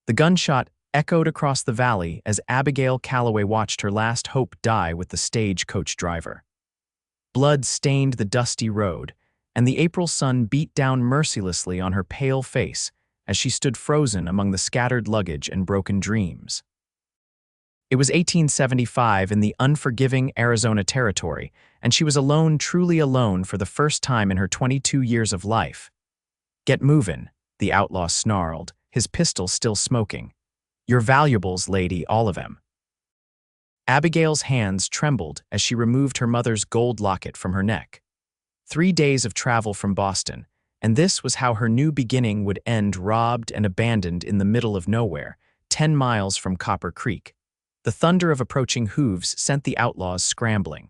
The gunshot echoed across the valley as Abigail Calloway watched her last hope die with the stagecoach driver. Blood stained the dusty road, and the April sun beat down mercilessly on her pale face as she stood frozen among the scattered luggage and broken dreams. It was 1875 in the unforgiving Arizona Territory, and she was alone, truly alone, for the first time in her 22 years of life. "Get movin'," the outlaw snarled, his pistol still smoking. "Your valuables, lady, all of 'em." Abigail's hands trembled as she removed her mother's gold locket from her neck. 3 days of travel from Boston, and this was how her new beginning would end, robbed and abandoned in the middle of nowhere, 10 miles from Copper Creek. The thunder of approaching hooves sent the outlaws scrambling.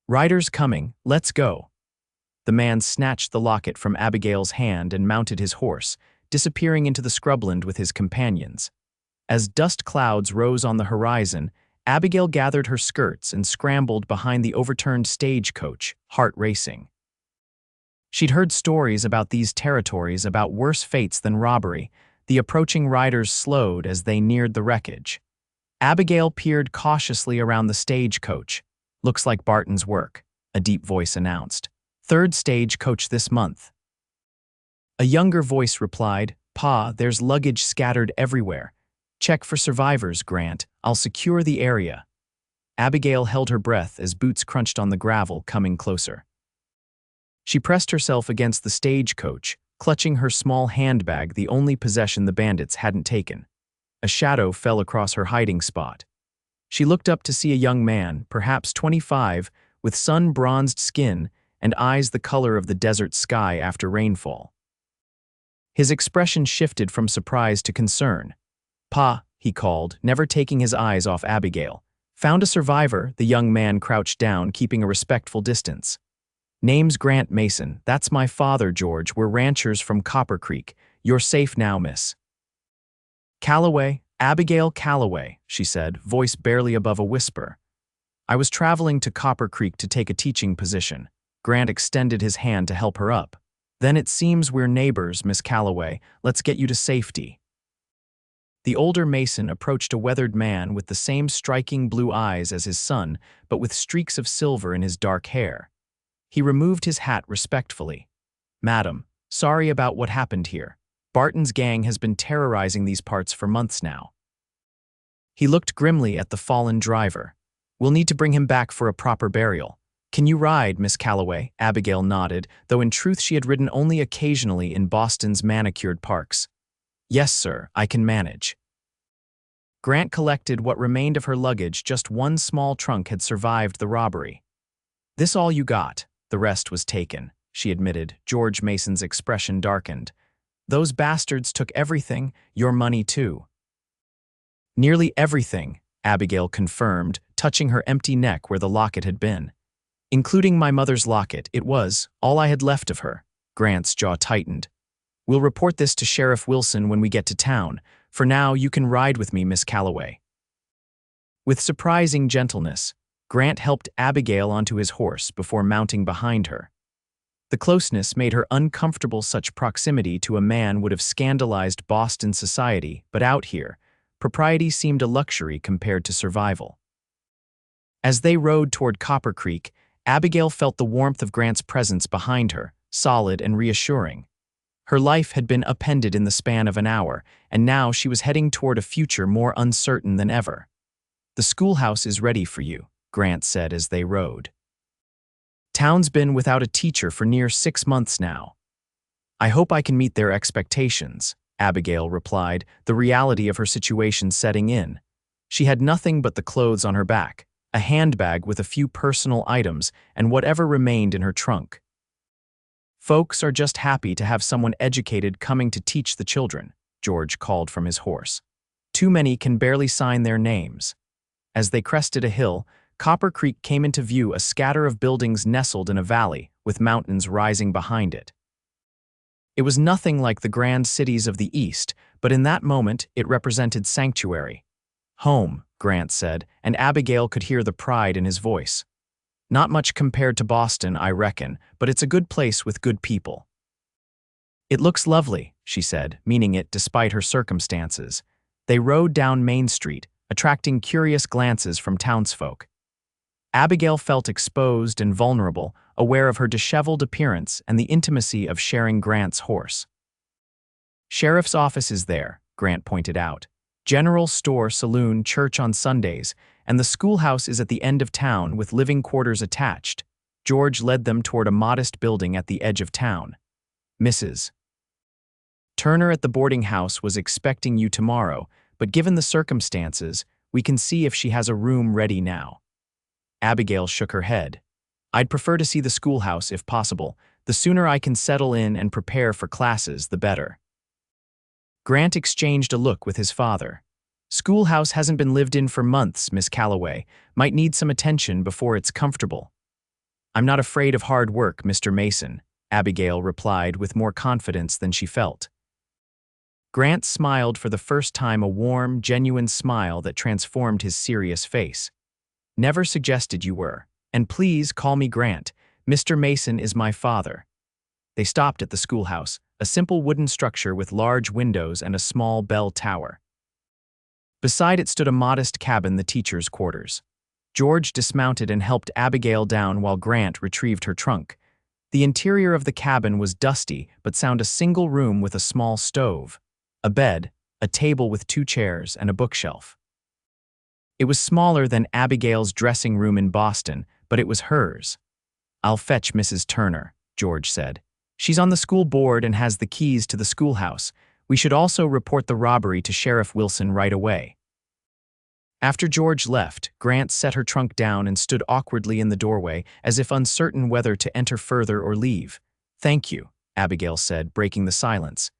"Riders coming, let's go." The man snatched the locket from Abigail's hand and mounted his horse, disappearing into the scrubland with his companions. As dust clouds rose on the horizon, Abigail gathered her skirts and scrambled behind the overturned stagecoach, heart racing. She'd heard stories about these territories, about worse fates than robbery. The approaching riders slowed as they neared the wreckage. Abigail peered cautiously around the stagecoach. "Looks like Barton's work," a deep voice announced. "Third stagecoach this month." A younger voice replied, "Pa, there's luggage scattered everywhere. Check for survivors, Grant. I'll secure the area." Abigail held her breath as boots crunched on the gravel, coming closer. She pressed herself against the stagecoach, clutching her small handbag, the only possession the bandits hadn't taken. A shadow fell across her hiding spot. She looked up to see a young man, perhaps 25, with sun-bronzed skin and eyes the color of the desert sky after rainfall. His expression shifted from surprise to concern. "Pa," he called, never taking his eyes off Abigail. "Found a survivor." The young man crouched down, keeping a respectful distance. "Name's Grant Mason. That's my father, George. We're ranchers from Copper Creek. You're safe now, miss." "Calloway, Abigail Calloway," she said, voice barely above a whisper. "I was traveling to Copper Creek to take a teaching position." Grant extended his hand to help her up. "Then it seems we're neighbors, Miss Calloway. Let's get you to safety." The older Mason approached a weathered man with the same striking blue eyes as his son, but with streaks of silver in his dark hair. He removed his hat respectfully. "Madam, sorry about what happened here. Barton's gang has been terrorizing these parts for months now." He looked grimly at the fallen driver. "We'll need to bring him back for a proper burial." "Can you ride, Miss Calloway?" Abigail nodded, though in truth she had ridden only occasionally in Boston's manicured parks. "Yes, sir, I can manage." Grant collected what remained of her luggage. Just one small trunk had survived the robbery. "This all you got? The rest was taken," she admitted. George Mason's expression darkened. "Those bastards took everything, your money too." "Nearly everything," Abigail confirmed, touching her empty neck where the locket had been. "Including my mother's locket. It was all I had left of her." Grant's jaw tightened. "We'll report this to Sheriff Wilson when we get to town. For now, you can ride with me, Miss Calloway." With surprising gentleness, Grant helped Abigail onto his horse before mounting behind her. The closeness made her uncomfortable. Such proximity to a man would have scandalized Boston society, but out here, propriety seemed a luxury compared to survival. As they rode toward Copper Creek, Abigail felt the warmth of Grant's presence behind her, solid and reassuring. Her life had been upended in the span of an hour, and now she was heading toward a future more uncertain than ever. "The schoolhouse is ready for you," Grant said as they rode. "Town's been without a teacher for near 6 months now." "I hope I can meet their expectations," Abigail replied, the reality of her situation setting in. She had nothing but the clothes on her back, a handbag with a few personal items, and whatever remained in her trunk. "Folks are just happy to have someone educated coming to teach the children," George called from his horse. "Too many can barely sign their names." As they crested a hill, Copper Creek came into view, a scatter of buildings nestled in a valley, with mountains rising behind it. It was nothing like the grand cities of the East, but in that moment it represented sanctuary. "Home," Grant said, and Abigail could hear the pride in his voice. "Not much compared to Boston, I reckon, but it's a good place with good people." "It looks lovely," she said, meaning it despite her circumstances. They rode down Main Street, attracting curious glances from townsfolk. Abigail felt exposed and vulnerable, aware of her disheveled appearance and the intimacy of sharing Grant's horse. "Sheriff's office is there," Grant pointed out. "General store, saloon, church on Sundays, and the schoolhouse is at the end of town with living quarters attached." George led them toward a modest building at the edge of town. "Mrs. Turner at the boarding house was expecting you tomorrow, but given the circumstances, we can see if she has a room ready now." Abigail shook her head. "I'd prefer to see the schoolhouse if possible. The sooner I can settle in and prepare for classes, the better." Grant exchanged a look with his father. "Schoolhouse hasn't been lived in for months, Miss Calloway. Might need some attention before it's comfortable." "I'm not afraid of hard work, Mr. Mason," Abigail replied with more confidence than she felt. Grant smiled for the first time, a warm, genuine smile that transformed his serious face. "Never suggested you were. And please call me Grant. Mr. Mason is my father." They stopped at the schoolhouse, a simple wooden structure with large windows and a small bell tower. Beside it stood a modest cabin, the teacher's quarters. George dismounted and helped Abigail down while Grant retrieved her trunk. The interior of the cabin was dusty but found a single room with a small stove, a bed, a table with 2 chairs, and a bookshelf. It was smaller than Abigail's dressing room in Boston, but it was hers. "I'll fetch Mrs. Turner," George said. "She's on the school board and has the keys to the schoolhouse. We should also report the robbery to Sheriff Wilson right away." After George left, Grant set her trunk down and stood awkwardly in the doorway, as if uncertain whether to enter further or leave. "Thank you," Abigail said, breaking the silence.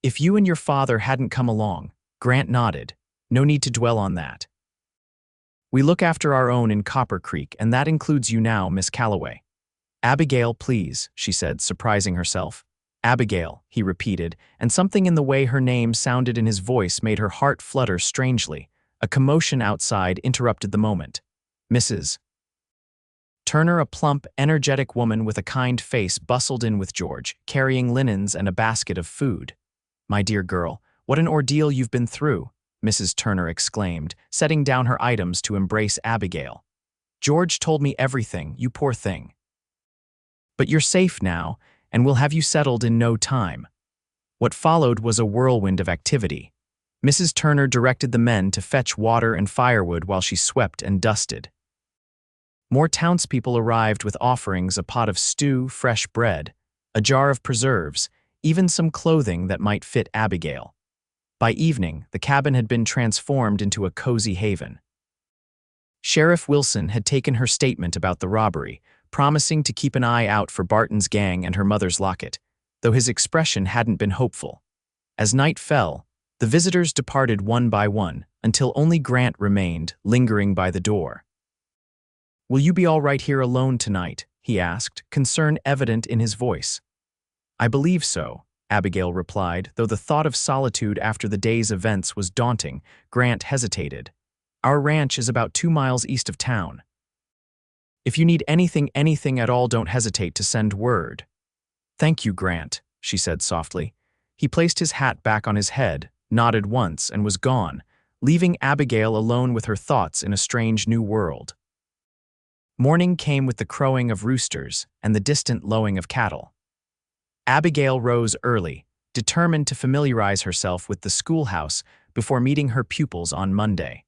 "If you and your father hadn't come along," Grant nodded. "No need to dwell on that. We look after our own in Copper Creek, and that includes you now, Miss Calloway." "Abigail, please," she said, surprising herself. "Abigail," he repeated, and something in the way her name sounded in his voice made her heart flutter strangely. A commotion outside interrupted the moment. Mrs. Turner, a plump, energetic woman with a kind face, bustled in with George, carrying linens and a basket of food. "My dear girl, what an ordeal you've been through," Mrs. Turner exclaimed, setting down her items to embrace Abigail. "George told me everything, you poor thing. But you're safe now, and we'll have you settled in no time." What followed was a whirlwind of activity. Mrs. Turner directed the men to fetch water and firewood while she swept and dusted. More townspeople arrived with offerings: a pot of stew, fresh bread, a jar of preserves, even some clothing that might fit Abigail. By evening, the cabin had been transformed into a cozy haven. Sheriff Wilson had taken her statement about the robbery, promising to keep an eye out for Barton's gang and her mother's locket, though his expression hadn't been hopeful. As night fell, the visitors departed one by one, until only Grant remained, lingering by the door. "Will you be all right here alone tonight?" he asked, concern evident in his voice. "I believe so," Abigail replied, though the thought of solitude after the day's events was daunting. Grant hesitated. "Our ranch is about 2 miles east of town. If you need anything at all, don't hesitate to send word." "Thank you, Grant," she said softly. He placed his hat back on his head, nodded once, and was gone, leaving Abigail alone with her thoughts in a strange new world. Morning came with the crowing of roosters and the distant lowing of cattle. Abigail rose early, determined to familiarize herself with the schoolhouse before meeting her pupils on Monday.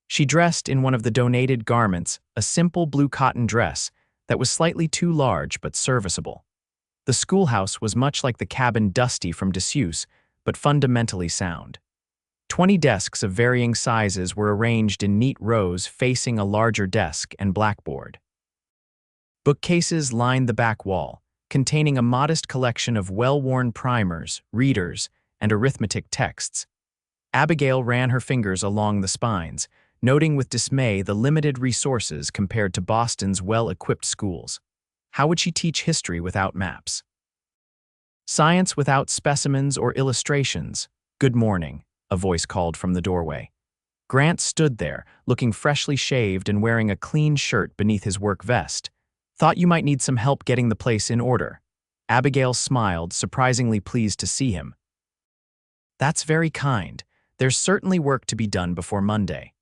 She dressed in one of the donated garments, a simple blue cotton dress that was slightly too large but serviceable. The schoolhouse was much like the cabin, dusty from disuse, but fundamentally sound. 20 desks of varying sizes were arranged in neat rows facing a larger desk and blackboard. Bookcases lined the back wall, containing a modest collection of well-worn primers, readers, and arithmetic texts. Abigail ran her fingers along the spines, noting with dismay the limited resources compared to Boston's well-equipped schools. How would she teach history without maps? Science without specimens or illustrations? "Good morning," a voice called from the doorway. Grant stood there, looking freshly shaved and wearing a clean shirt beneath his work vest. "Thought you might need some help getting the place in order." Abigail smiled, surprisingly pleased to see him. That's very kind. There's certainly work to be done before Monday.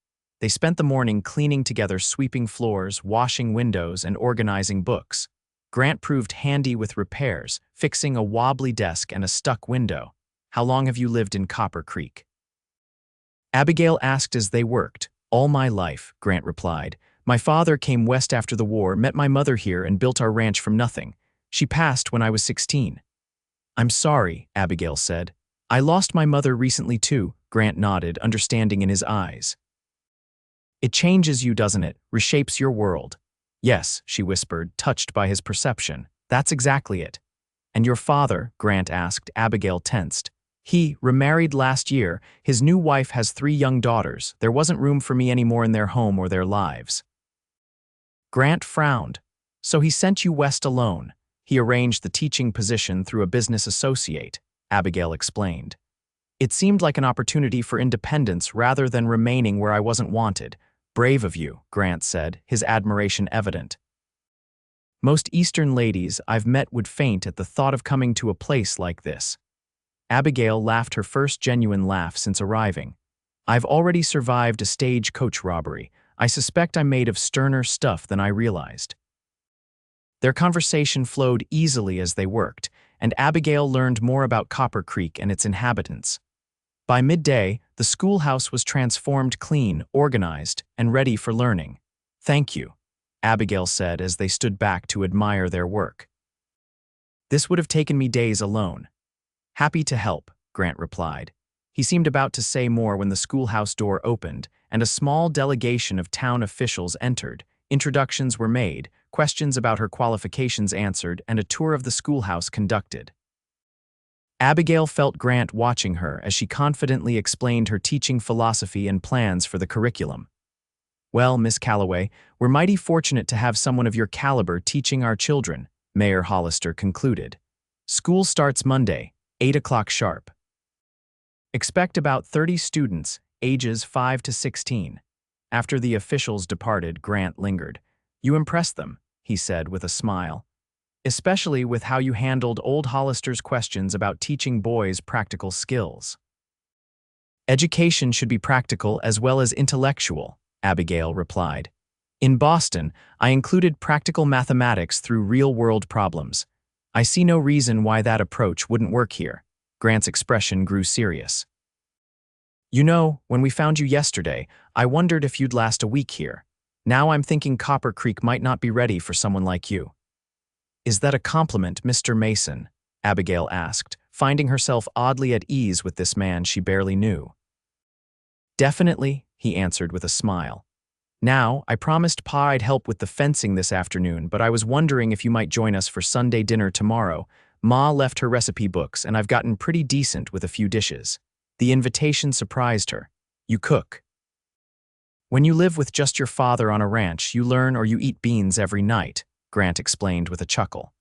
They spent the morning cleaning together, sweeping floors, washing windows, and organizing books. Grant proved handy with repairs, fixing a wobbly desk and a stuck window. How long have you lived in Copper Creek? Abigail asked as they worked. All my life, Grant replied. My father came west after the war, met my mother here, and built our ranch from nothing. She passed when I was 16. I'm sorry, Abigail said. I lost my mother recently too, Grant nodded, understanding in his eyes. It changes you, doesn't it? Reshapes your world. Yes, she whispered, touched by his perception. That's exactly it. And your father? Grant asked. Abigail tensed. He remarried last year. His new wife has 3 young daughters. There wasn't room for me anymore in their home or their lives. Grant frowned. So he sent you west alone. He arranged the teaching position through a business associate, Abigail explained. It seemed like an opportunity for independence rather than remaining where I wasn't wanted. Brave of you, Grant said, his admiration evident. Most Eastern ladies I've met would faint at the thought of coming to a place like this. Abigail laughed, her first genuine laugh since arriving. I've already survived a stagecoach robbery. I suspect I'm made of sterner stuff than I realized. Their conversation flowed easily as they worked, and Abigail learned more about Copper Creek and its inhabitants. By midday, the schoolhouse was transformed, clean, organized, and ready for learning. Thank you, Abigail said as they stood back to admire their work. This would have taken me days alone. Happy to help, Grant replied. He seemed about to say more when the schoolhouse door opened and a small delegation of town officials entered. Introductions were made, questions about her qualifications answered, and a tour of the schoolhouse conducted. Abigail felt Grant watching her as she confidently explained her teaching philosophy and plans for the curriculum. Well, Miss Calloway, we're mighty fortunate to have someone of your caliber teaching our children, Mayor Hollister concluded. School starts Monday, 8 o'clock sharp. Expect about 30 students, ages 5 to 16. After the officials departed, Grant lingered. You impressed them, he said with a smile. Especially with how you handled old Hollister's questions about teaching boys practical skills. Education should be practical as well as intellectual, Abigail replied. In Boston, I included practical mathematics through real-world problems. I see no reason why that approach wouldn't work here. Grant's expression grew serious. You know, when we found you yesterday, I wondered if you'd last a week here. Now I'm thinking Copper Creek might not be ready for someone like you. Is that a compliment, Mr. Mason? Abigail asked, finding herself oddly at ease with this man she barely knew. Definitely, he answered with a smile. Now, I promised Pa I'd help with the fencing this afternoon, but I was wondering if you might join us for Sunday dinner tomorrow. Ma left her recipe books, and I've gotten pretty decent with a few dishes. The invitation surprised her. You cook. When you live with just your father on a ranch, you learn or you eat beans every night, Grant explained with a chuckle.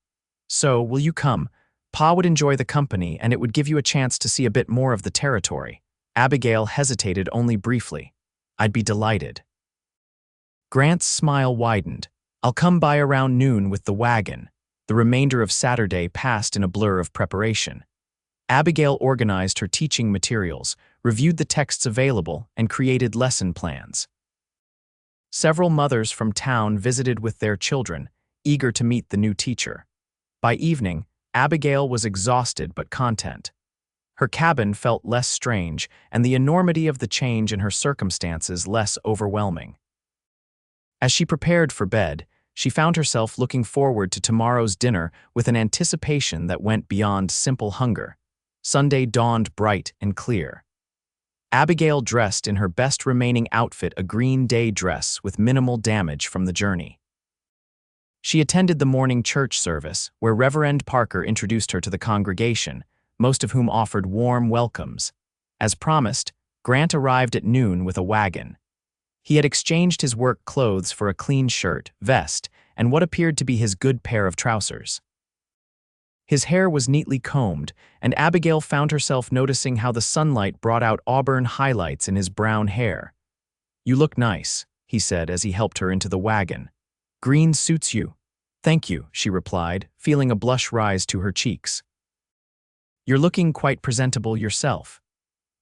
So, will you come? Pa would enjoy the company, and it would give you a chance to see a bit more of the territory. Abigail hesitated only briefly. I'd be delighted. Grant's smile widened. I'll come by around noon with the wagon. The remainder of Saturday passed in a blur of preparation. Abigail organized her teaching materials, reviewed the texts available, and created lesson plans. Several mothers from town visited with their children, eager to meet the new teacher. By evening, Abigail was exhausted but content. Her cabin felt less strange, and the enormity of the change in her circumstances less overwhelming. As she prepared for bed, she found herself looking forward to tomorrow's dinner with an anticipation that went beyond simple hunger. Sunday dawned bright and clear. Abigail dressed in her best remaining outfit, a green day dress with minimal damage from the journey. She attended the morning church service, where Reverend Parker introduced her to the congregation, most of whom offered warm welcomes. As promised, Grant arrived at noon with a wagon. He had exchanged his work clothes for a clean shirt, vest, and what appeared to be his good pair of trousers. His hair was neatly combed, and Abigail found herself noticing how the sunlight brought out auburn highlights in his brown hair. You look nice, he said as he helped her into the wagon. Green suits you. "Thank you," she replied, feeling a blush rise to her cheeks. "You're looking quite presentable yourself."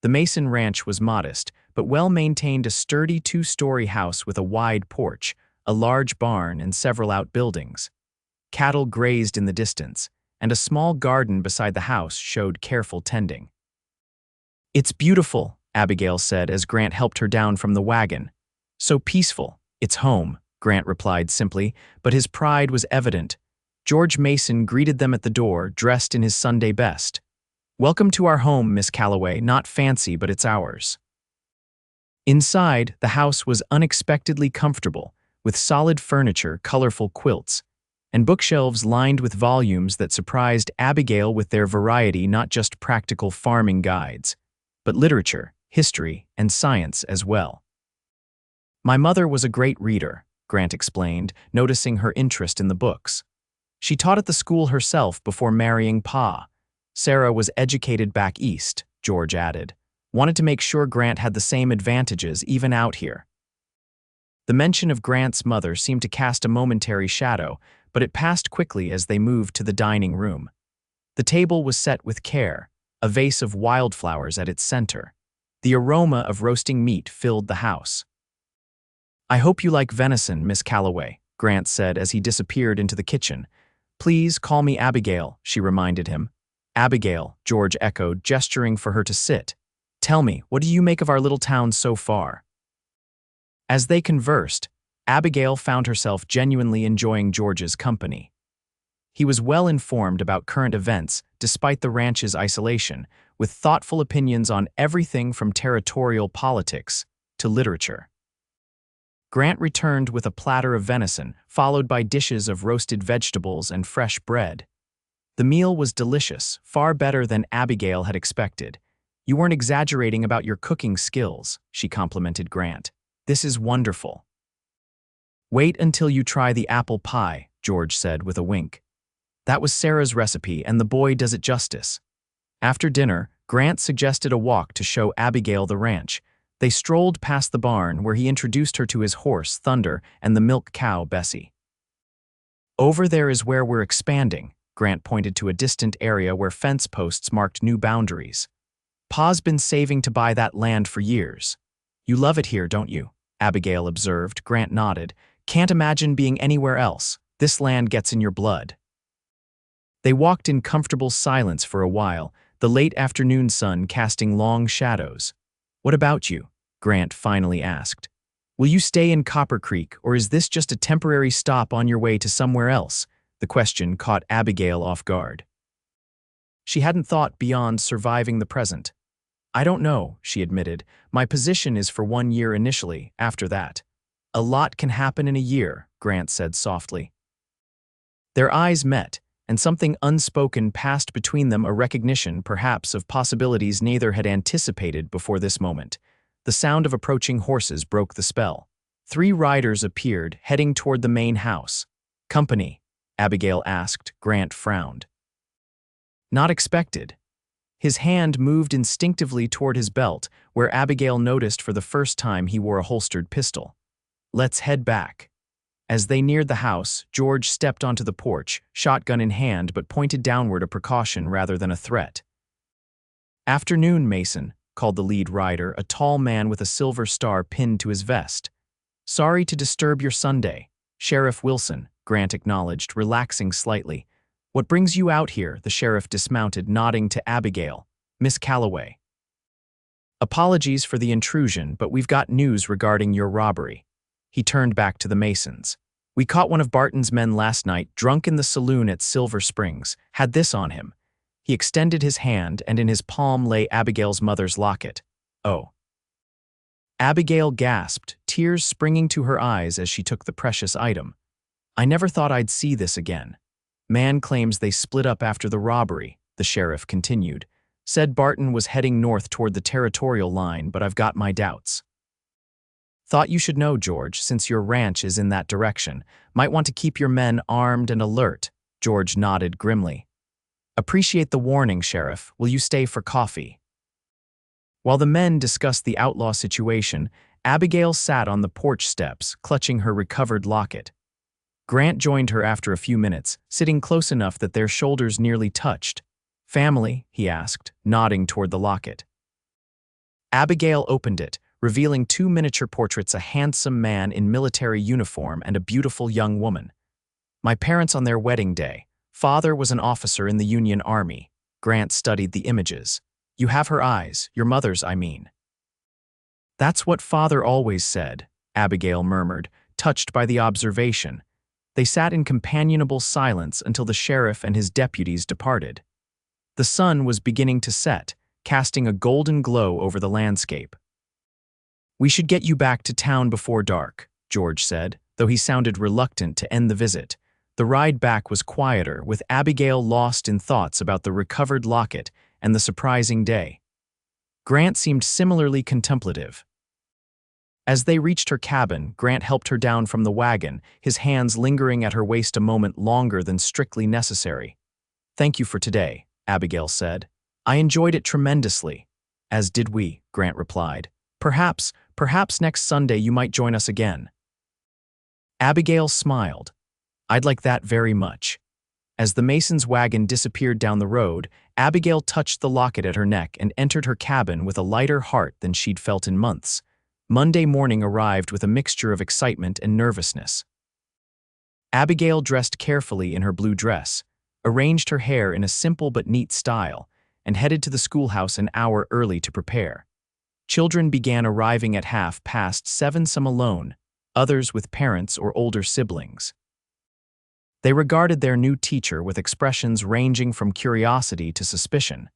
The Mason ranch was modest, but well-maintained, a sturdy two-story house with a wide porch, a large barn, and several outbuildings. Cattle grazed in the distance, and a small garden beside the house showed careful tending. "It's beautiful," Abigail said as Grant helped her down from the wagon. "So peaceful. It's home," Grant replied simply, but his pride was evident. George Mason greeted them at the door, dressed in his Sunday best. "Welcome to our home, Miss Calloway. Not fancy, but it's ours." Inside, the house was unexpectedly comfortable, with solid furniture, colorful quilts, and bookshelves lined with volumes that surprised Abigail with their variety, not just practical farming guides, but literature, history, and science as well. "My mother was a great reader," Grant explained, noticing her interest in the books. "She taught at the school herself before marrying Pa. Sarah was educated back east," George added. Wanted to make sure Grant had the same advantages even out here. The mention of Grant's mother seemed to cast a momentary shadow, but it passed quickly as they moved to the dining room. The table was set with care, a vase of wildflowers at its center. The aroma of roasting meat filled the house. "I hope you like venison, Miss Calloway," Grant said as he disappeared into the kitchen. "Please call me Abigail," she reminded him. "Abigail," George echoed, gesturing for her to sit. "Tell me, what do you make of our little town so far?" As they conversed, Abigail found herself genuinely enjoying George's company. He was well informed about current events despite the ranch's isolation, with thoughtful opinions on everything from territorial politics to literature. Grant returned with a platter of venison, followed by dishes of roasted vegetables and fresh bread. The meal was delicious, far better than Abigail had expected. "You weren't exaggerating about your cooking skills," she complimented Grant. "This is wonderful." "Wait until you try the apple pie," George said with a wink. "That was Sarah's recipe, and the boy does it justice." After dinner, Grant suggested a walk to show Abigail the ranch. They strolled past the barn, where he introduced her to his horse, Thunder, and the milk cow, Bessie. "Over there is where we're expanding," Grant pointed to a distant area where fence posts marked new boundaries. "Pa's been saving to buy that land for years." "You love it here, don't you?" Abigail observed. Grant nodded. "Can't imagine being anywhere else. This land gets in your blood." They walked in comfortable silence for a while, the late afternoon sun casting long shadows. "What about you?" Grant finally asked. "Will you stay in Copper Creek, or is this just a temporary stop on your way to somewhere else?" The question caught Abigail off guard. She hadn't thought beyond surviving the present. "I don't know," she admitted. "My position is for 1 year initially, after that." "A lot can happen in a year," Grant said softly. Their eyes met, and something unspoken passed between them, a recognition, perhaps, of possibilities neither had anticipated before this moment. The sound of approaching horses broke the spell. 3 riders appeared, heading toward the main house. "Company?" Abigail asked. Grant frowned. "Not expected." His hand moved instinctively toward his belt, where Abigail noticed for the first time he wore a holstered pistol. "Let's head back." As they neared the house, George stepped onto the porch, shotgun in hand, but pointed downward, a precaution rather than a threat. "Afternoon, Mason," called the lead rider, a tall man with a silver star pinned to his vest. "Sorry to disturb your Sunday." "Sheriff Wilson," Grant acknowledged, relaxing slightly. "What brings you out here?" The sheriff dismounted, nodding to Abigail. "Miss Calloway." "Apologies for the intrusion, but we've got news regarding your robbery." He turned back to the Masons. "We caught one of Barton's men last night, drunk in the saloon at Silver Springs. Had this on him." He extended his hand, and in his palm lay Abigail's mother's locket. "Oh." Abigail gasped, tears springing to her eyes as she took the precious item. "I never thought I'd see this again." "Man claims they split up after the robbery," the sheriff continued. "Said Barton was heading north toward the territorial line, but I've got my doubts." "Thought you should know, George, since your ranch is in that direction. Might want to keep your men armed and alert." George nodded grimly. "Appreciate the warning, Sheriff. Will you stay for coffee?" While the men discussed the outlaw situation, Abigail sat on the porch steps, clutching her recovered locket. Grant joined her after a few minutes, sitting close enough that their shoulders nearly touched. "Family?" he asked, nodding toward the locket. Abigail opened it, revealing two miniature portraits: a handsome man in military uniform and a beautiful young woman. "My parents on their wedding day. Father was an officer in the Union Army." Grant studied the images. "You have her eyes, your mother's, I mean." "That's what Father always said," Abigail murmured, touched by the observation. They sat in companionable silence until the sheriff and his deputies departed. The sun was beginning to set, casting a golden glow over the landscape. "We should get you back to town before dark," George said, though he sounded reluctant to end the visit. The ride back was quieter, with Abigail lost in thoughts about the recovered locket and the surprising day. Grant seemed similarly contemplative. As they reached her cabin, Grant helped her down from the wagon, his hands lingering at her waist a moment longer than strictly necessary. "Thank you for today," Abigail said. "I enjoyed it tremendously." "As did we," Grant replied. Perhaps next Sunday you might join us again." Abigail smiled. "I'd like that very much." As the Mason's wagon disappeared down the road, Abigail touched the locket at her neck and entered her cabin with a lighter heart than she'd felt in months. Monday morning arrived with a mixture of excitement and nervousness. Abigail dressed carefully in her blue dress, arranged her hair in a simple but neat style, and headed to the schoolhouse an hour early to prepare. Children began arriving at 7:30, some alone, others with parents or older siblings. They regarded their new teacher with expressions ranging from curiosity to suspicion.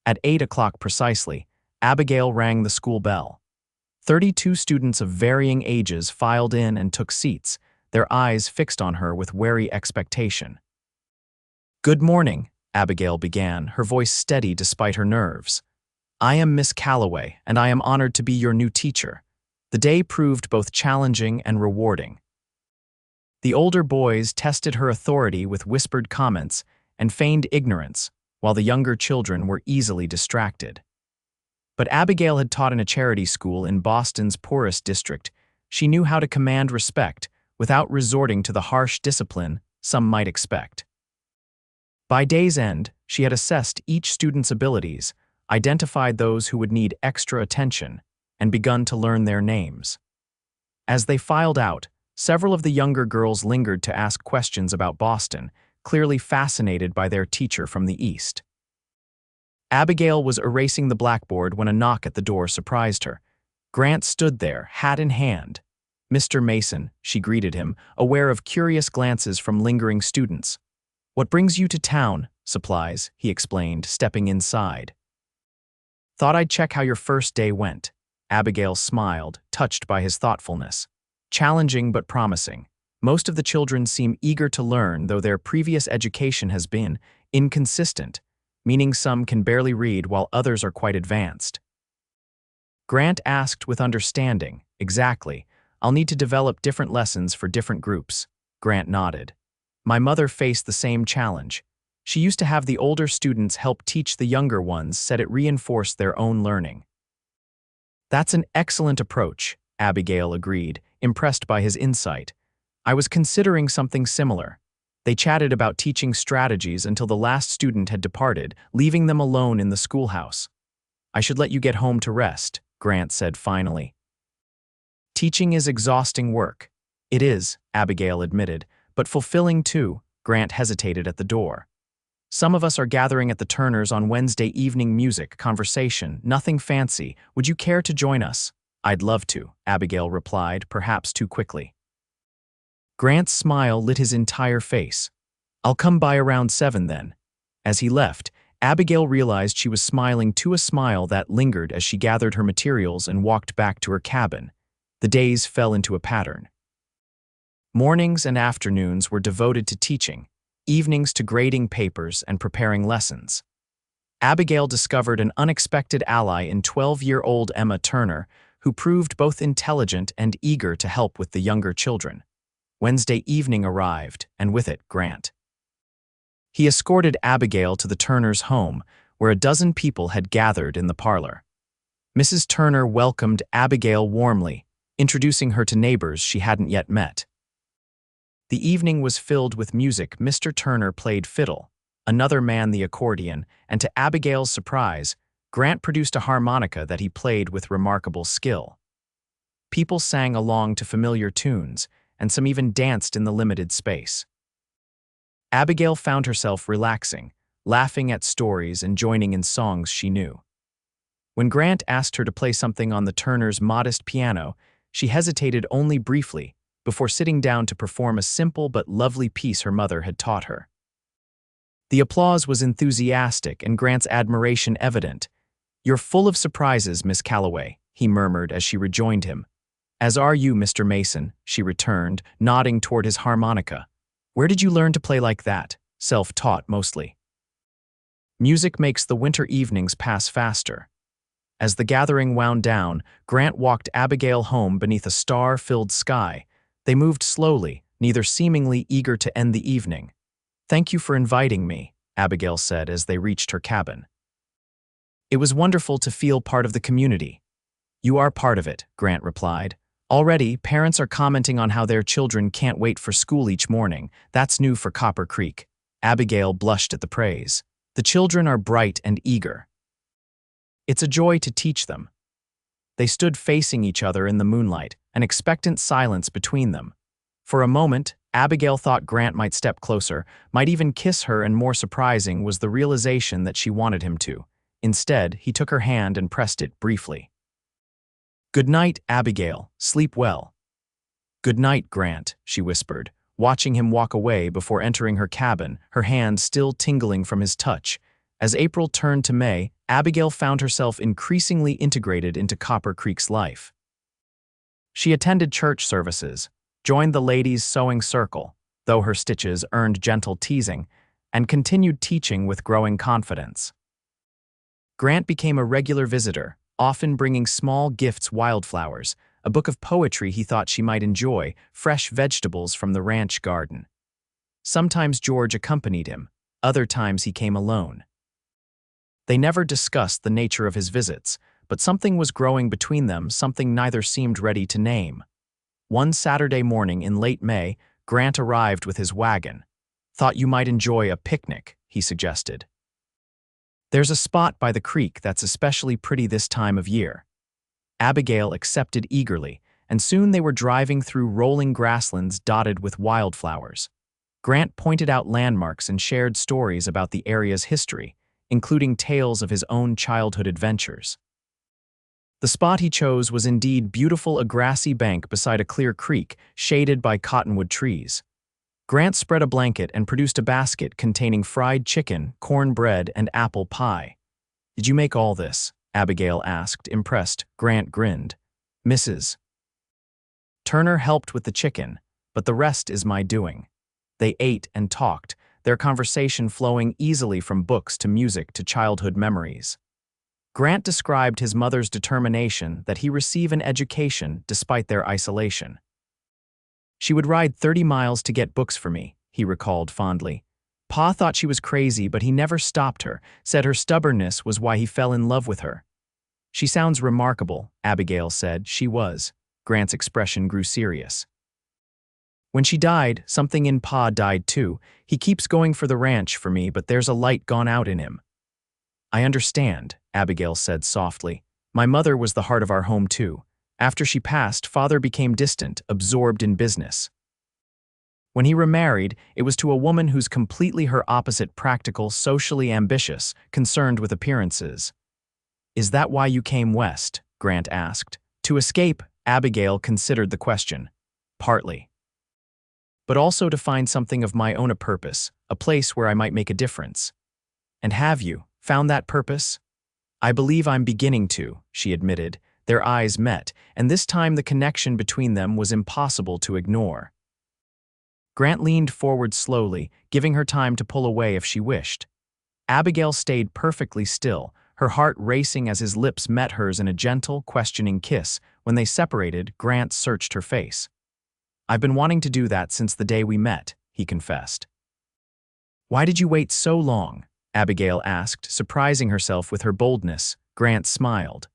At 8 o'clock precisely, Abigail rang the school bell. 32 students of varying ages filed in and took seats, their eyes fixed on her with wary expectation. "Good morning," Abigail began, her voice steady despite her nerves. "I am Miss Calloway, and I am honored to be your new teacher." The day proved both challenging and rewarding. The older boys tested her authority with whispered comments and feigned ignorance, while the younger children were easily distracted. But Abigail had taught in a charity school in Boston's poorest district. She knew how to command respect without resorting to the harsh discipline some might expect. By day's end, she had assessed each student's abilities, identified those who would need extra attention, and begun to learn their names. As they filed out, several of the younger girls lingered to ask questions about Boston, clearly fascinated by their teacher from the East. Abigail was erasing the blackboard when a knock at the door surprised her. Grant stood there, hat in hand. "Mr. Mason," she greeted him, aware of curious glances from lingering students. "What brings you to town?" "Supplies," he explained, stepping inside. "Thought I'd check how your first day went." Abigail smiled, touched by his thoughtfulness. Challenging but promising. Most of the children seem eager to learn, though their previous education has been inconsistent, meaning some can barely read while others are quite advanced. Grant asked with understanding. "Exactly. I'll need to develop different lessons for different groups." Grant nodded. "My mother faced the same challenge. She used to have the older students help teach the younger ones, said it reinforced their own learning." "That's an excellent approach," Abigail agreed, impressed by his insight. "I was considering something similar." They chatted about teaching strategies until the last student had departed, leaving them alone in the schoolhouse. "I should let you get home to rest," Grant said finally. "Teaching is exhausting work." "It is," Abigail admitted, "but fulfilling too." Grant hesitated at the door. "Some of us are gathering at the Turners on Wednesday evening, music, conversation, nothing fancy. Would you care to join us?" "I'd love to," Abigail replied, perhaps too quickly. Grant's smile lit his entire face. "I'll come by around 7 then." As he left, Abigail realized she was smiling to a smile that lingered as she gathered her materials and walked back to her cabin. The days fell into a pattern. Mornings and afternoons were devoted to teaching, evenings to grading papers and preparing lessons. Abigail discovered an unexpected ally in 12-year-old Emma Turner, who proved both intelligent and eager to help with the younger children. Wednesday evening arrived, and with it, Grant. He escorted Abigail to the Turners' home, where a dozen people had gathered in the parlor. Mrs. Turner welcomed Abigail warmly, introducing her to neighbors she hadn't yet met. The evening was filled with music. Mr. Turner played fiddle, another man the accordion, and to Abigail's surprise, Grant produced a harmonica that he played with remarkable skill. People sang along to familiar tunes, and some even danced in the limited space. Abigail found herself relaxing, laughing at stories and joining in songs she knew. When Grant asked her to play something on the Turners' modest piano, she hesitated only briefly before sitting down to perform a simple but lovely piece her mother had taught her. The applause was enthusiastic and Grant's admiration evident. "You're full of surprises, Miss Calloway," he murmured as she rejoined him. "As are you, Mr. Mason," she returned, nodding toward his harmonica. "Where did you learn to play like that?" "Self-taught, mostly." Music makes the winter evenings pass faster. As the gathering wound down, Grant walked Abigail home beneath a star-filled sky. They moved slowly, neither seemingly eager to end the evening. "Thank you for inviting me," Abigail said as they reached her cabin. "It was wonderful to feel part of the community." "You are part of it," Grant replied. "Already, parents are commenting on how their children can't wait for school each morning. That's new for Copper Creek." Abigail blushed at the praise. "The children are bright and eager. It's a joy to teach them." They stood facing each other in the moonlight, an expectant silence between them. For a moment, Abigail thought Grant might step closer, might even kiss her, and more surprising was the realization that she wanted him to. Instead, he took her hand and pressed it briefly. "Good night, Abigail. Sleep well." "Good night, Grant," she whispered, watching him walk away before entering her cabin, her hand still tingling from his touch. As April turned to May, Abigail found herself increasingly integrated into Copper Creek's life. She attended church services, joined the ladies' sewing circle, though her stitches earned gentle teasing, and continued teaching with growing confidence. Grant became a regular visitor, often bringing small gifts: wildflowers, a book of poetry he thought she might enjoy, fresh vegetables from the ranch garden. Sometimes George accompanied him, other times he came alone. They never discussed the nature of his visits, but something was growing between them, something neither seemed ready to name. One Saturday morning in late May, Grant arrived with his wagon. "Thought you might enjoy a picnic," he suggested. "There's a spot by the creek that's especially pretty this time of year." Abigail accepted eagerly, and soon they were driving through rolling grasslands dotted with wildflowers. Grant pointed out landmarks and shared stories about the area's history, including tales of his own childhood adventures. The spot he chose was indeed beautiful, a grassy bank beside a clear creek, shaded by cottonwood trees. Grant spread a blanket and produced a basket containing fried chicken, cornbread, and apple pie. "Did you make all this?" Abigail asked, impressed. Grant grinned. "Mrs. Turner helped with the chicken, but the rest is my doing." They ate and talked, their conversation flowing easily from books to music to childhood memories. Grant described his mother's determination that he receive an education despite their isolation. "She would ride 30 miles to get books for me," he recalled fondly. "Pa thought she was crazy, but he never stopped her, said her stubbornness was why he fell in love with her." "She sounds remarkable," Abigail said. "She was." Grant's expression grew serious. "When she died, something in Pa died too. He keeps going for the ranch for me, but there's a light gone out in him." "I understand," Abigail said softly. "My mother was the heart of our home too. After she passed, Father became distant, absorbed in business. When he remarried, it was to a woman who's completely her opposite: practical, socially ambitious, concerned with appearances." "Is that why you came west?" Grant asked. "To escape," Abigail considered the question. "Partly. But also to find something of my own, a purpose, a place where I might make a difference." "And have you found that purpose?" "I believe I'm beginning to," she admitted. Their eyes met, and this time the connection between them was impossible to ignore. Grant leaned forward slowly, giving her time to pull away if she wished. Abigail stayed perfectly still, her heart racing as his lips met hers in a gentle, questioning kiss. When they separated, Grant searched her face. "I've been wanting to do that since the day we met," he confessed. "Why did you wait so long?" Abigail asked, surprising herself with her boldness. Grant smiled.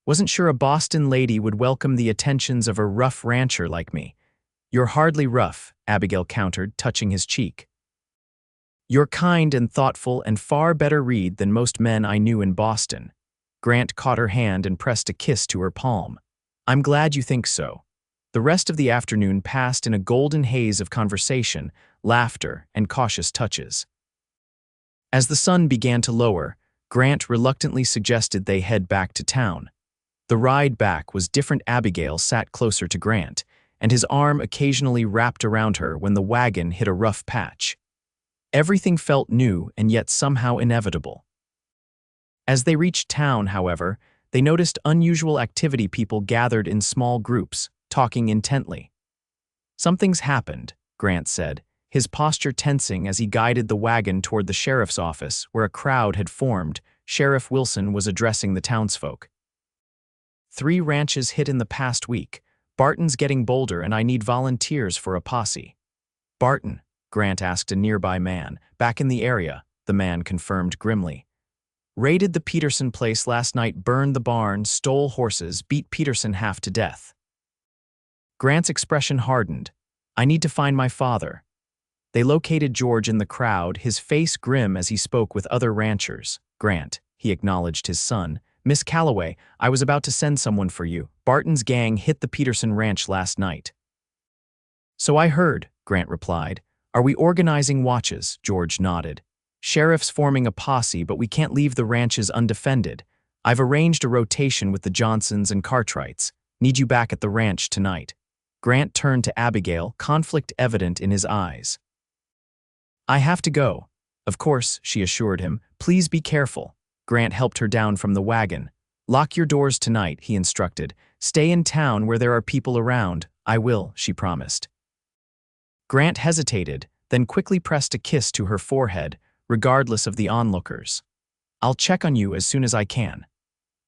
"Wasn't sure a Boston lady would welcome the attentions of a rough rancher like me. "You're hardly rough," Abigail countered, touching his cheek. "You're kind and thoughtful and far better read than most men I knew in Boston." Grant caught her hand and pressed a kiss to her palm. "I'm glad you think so." The rest of the afternoon passed in a golden haze of conversation, laughter, and cautious touches. As the sun began to lower, Grant reluctantly suggested they head back to town. The ride back was different. Abigail sat closer to Grant, and his arm occasionally wrapped around her when the wagon hit a rough patch. Everything felt new and yet somehow inevitable. As they reached town, however, they noticed unusual activity. People gathered in small groups, talking intently. "Something's happened," Grant said, his posture tensing as he guided the wagon toward the sheriff's office, where a crowd had formed. Sheriff Wilson was addressing the townsfolk. "3 ranches hit in the past week. Barton's getting bolder and I need volunteers for a posse." "Barton?" Grant asked a nearby man. "Back in the area," the man confirmed grimly. "Raided the Peterson place last night, burned the barn, stole horses, beat Peterson half to death." Grant's expression hardened. "I need to find my father." They located George in the crowd, his face grim as he spoke with other ranchers. "Grant," he acknowledged his son. "Miss Calloway, I was about to send someone for you. Barton's gang hit the Peterson ranch last night." "So I heard," Grant replied. "Are we organizing watches?" George nodded. "Sheriff's forming a posse, but we can't leave the ranches undefended. I've arranged a rotation with the Johnsons and Cartwrights. Need you back at the ranch tonight." Grant turned to Abigail, conflict evident in his eyes. "I have to go." "Of course," she assured him. "Please be careful." Grant helped her down from the wagon. "Lock your doors tonight," he instructed. "Stay in town where there are people around." "I will," she promised. Grant hesitated, then quickly pressed a kiss to her forehead, regardless of the onlookers. "I'll check on you as soon as I can."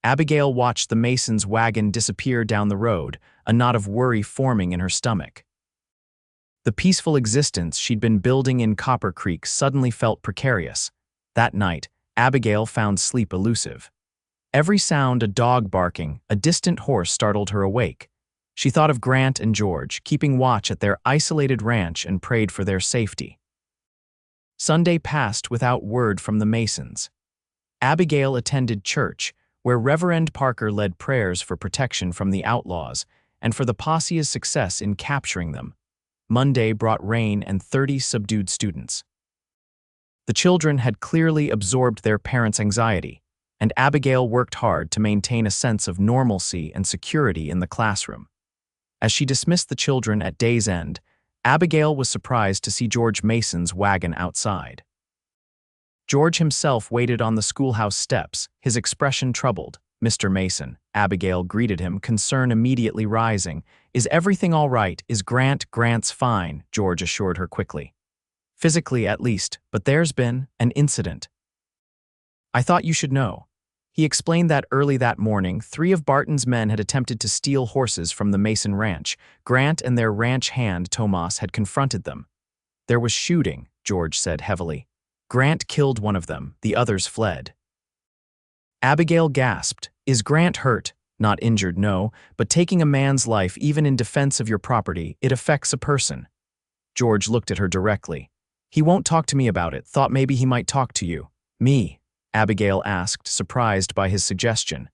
Abigail watched the Mason's wagon disappear down the road, a knot of worry forming in her stomach. The peaceful existence she'd been building in Copper Creek suddenly felt precarious. That night, Abigail found sleep elusive. Every sound, a dog barking, a distant horse, startled her awake. She thought of Grant and George, keeping watch at their isolated ranch, and prayed for their safety. Sunday passed without word from the Masons. Abigail attended church, where Reverend Parker led prayers for protection from the outlaws and for the posse's success in capturing them. Monday brought rain and 30 subdued students. The children had clearly absorbed their parents' anxiety, and Abigail worked hard to maintain a sense of normalcy and security in the classroom. As she dismissed the children at day's end, Abigail was surprised to see George Mason's wagon outside. George himself waited on the schoolhouse steps, his expression troubled. "Mr. Mason," Abigail greeted him, concern immediately rising. "Is everything all right? Is Grant's fine," George assured her quickly. "Physically, at least, but there's been an incident." "I thought you should know." He explained that early that morning, 3 of Barton's men had attempted to steal horses from the Mason ranch. Grant and their ranch hand, Tomas, had confronted them. "There was shooting," George said heavily. "Grant killed one of them, the others fled." Abigail gasped. "Is Grant hurt?" "Not injured, no, but taking a man's life, even in defense of your property, it affects a person." George looked at her directly. "He won't talk to me about it. Thought maybe he might talk to you." "Me?" Abigail asked, surprised by his suggestion.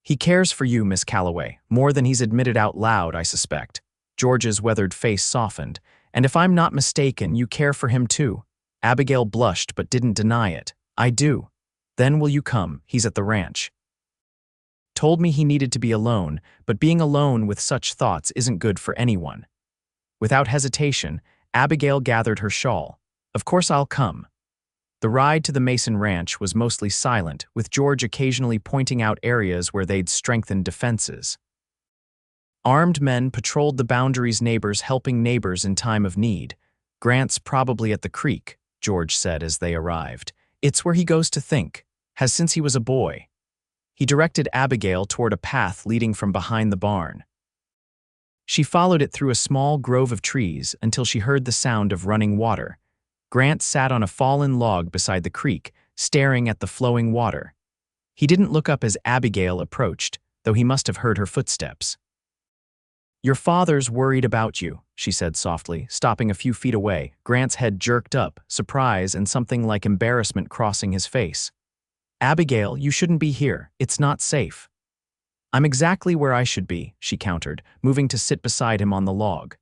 "He cares for you, Miss Calloway, more than he's admitted out loud, I suspect." George's weathered face softened. "And if I'm not mistaken, you care for him too." Abigail blushed but didn't deny it. "I do." "Then will you come? He's at the ranch. Told me he needed to be alone, but being alone with such thoughts isn't good for anyone." Without hesitation, Abigail gathered her shawl. "Of course I'll come." The ride to the Mason ranch was mostly silent, with George occasionally pointing out areas where they'd strengthened defenses. Armed men patrolled the boundaries, neighbors helping neighbors in time of need. "Grant's probably at the creek," George said as they arrived. "It's where he goes to think. Has since he was a boy." He directed Abigail toward a path leading from behind the barn. She followed it through a small grove of trees until she heard the sound of running water. Grant sat on a fallen log beside the creek, staring at the flowing water. He didn't look up as Abigail approached, though he must have heard her footsteps. Your father's worried about you, she said softly, stopping a few feet away. Grant's head jerked up, surprise and something like embarrassment crossing his face. Abigail, you shouldn't be here. It's not safe. I'm exactly where I should be, she countered, moving to sit beside him on the log.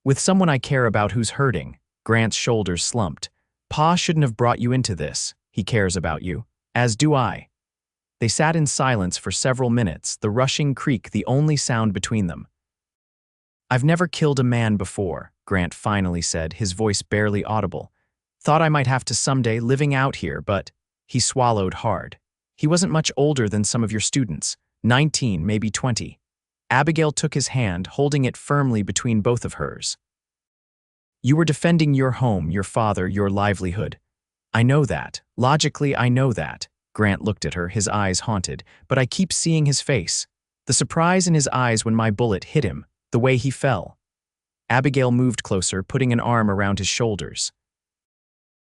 With someone I care about who's hurting. Grant's shoulders slumped. Pa shouldn't have brought you into this. He cares about you. As do I. They sat in silence for several minutes, the rushing creek the only sound between them. I've never killed a man before, Grant finally said, his voice barely audible. Thought I might have to someday living out here, but… He swallowed hard. He wasn't much older than some of your students, 19, maybe 20. Abigail took his hand, holding it firmly between both of hers. You were defending your home, your father, your livelihood. I know that. Logically, I know that. Grant looked at her, his eyes haunted, but I keep seeing his face. The surprise in his eyes when my bullet hit him, the way he fell. Abigail moved closer, putting an arm around his shoulders.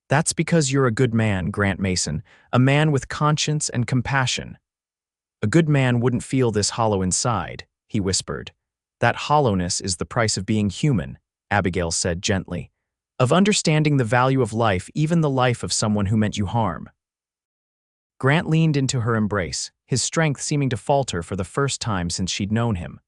That's because you're a good man, Grant Mason, a man with conscience and compassion. A good man wouldn't feel this hollow inside, he whispered. That hollowness is the price of being human, Abigail said gently, of understanding the value of life, even the life of someone who meant you harm. Grant leaned into her embrace, his strength seeming to falter for the first time since she'd known him.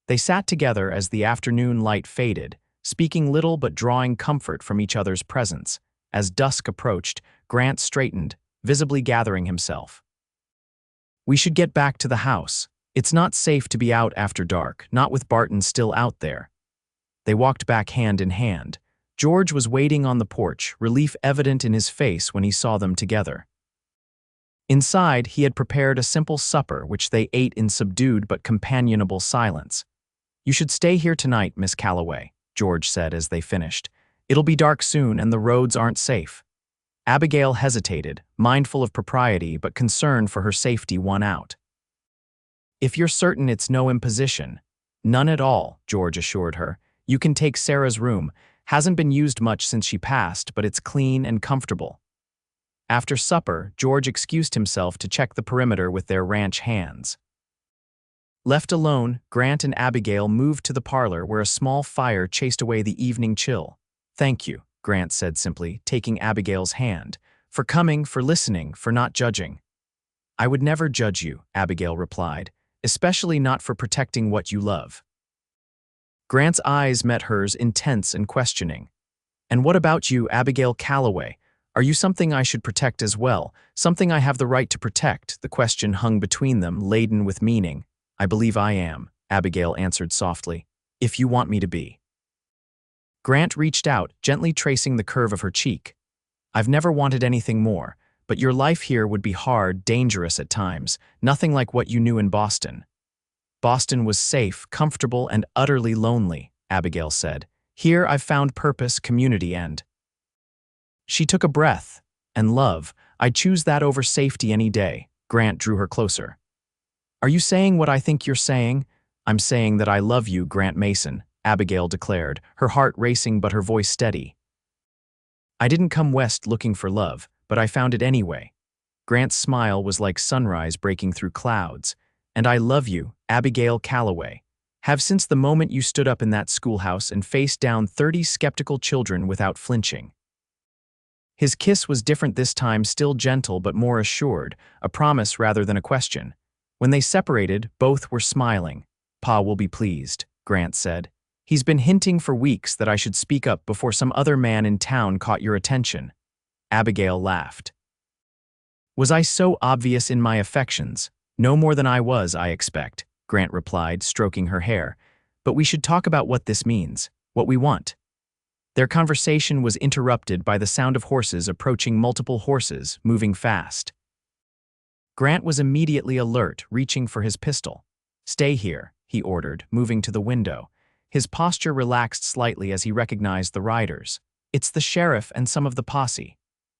They sat together as the afternoon light faded, speaking little but drawing comfort from each other's presence. As dusk approached, Grant straightened, visibly gathering himself. We should get back to the house. It's not safe to be out after dark, not with Barton still out there. They walked back hand in hand. George was waiting on the porch, relief evident in his face when he saw them together. Inside, he had prepared a simple supper which they ate in subdued but companionable silence. You should stay here tonight, Miss Calloway, George said as they finished. It'll be dark soon and the roads aren't safe. Abigail hesitated, mindful of propriety but concern for her safety won out. If you're certain it's no imposition. None at all, George assured her. You can take Sarah's room. Hasn't been used much since she passed, but it's clean and comfortable. After supper, George excused himself to check the perimeter with their ranch hands. Left alone, Grant and Abigail moved to the parlor where a small fire chased away the evening chill. Thank you, Grant said simply, taking Abigail's hand. For coming, for listening, for not judging. I would never judge you, Abigail replied, especially not for protecting what you love. Grant's eyes met hers, intense and questioning. And what about you, Abigail Calloway? Are you something I should protect as well? Something I have the right to protect? The question hung between them, laden with meaning. I believe I am, Abigail answered softly. If you want me to be. Grant reached out, gently tracing the curve of her cheek. I've never wanted anything more, but your life here would be hard, dangerous at times, nothing like what you knew in Boston. Boston was safe, comfortable, and utterly lonely, Abigail said. Here I've found purpose, community, and… She took a breath. And love. I'd choose that over safety any day. Grant drew her closer. Are you saying what I think you're saying? I'm saying that I love you, Grant Mason, Abigail declared, her heart racing but her voice steady. I didn't come west looking for love, but I found it anyway. Grant's smile was like sunrise breaking through clouds. And I love you, Abigail Calloway. Have since the moment you stood up in that schoolhouse and faced down 30 skeptical children without flinching. His kiss was different this time, still gentle but more assured, a promise rather than a question. When they separated, both were smiling. Pa will be pleased, Grant said. He's been hinting for weeks that I should speak up before some other man in town caught your attention. Abigail laughed. Was I so obvious in my affections? No more than I was, I expect, Grant replied, stroking her hair. But we should talk about what this means, what we want. Their conversation was interrupted by the sound of horses approaching, multiple horses, moving fast. Grant was immediately alert, reaching for his pistol. Stay here, he ordered, moving to the window. His posture relaxed slightly as he recognized the riders. It's the sheriff and some of the posse.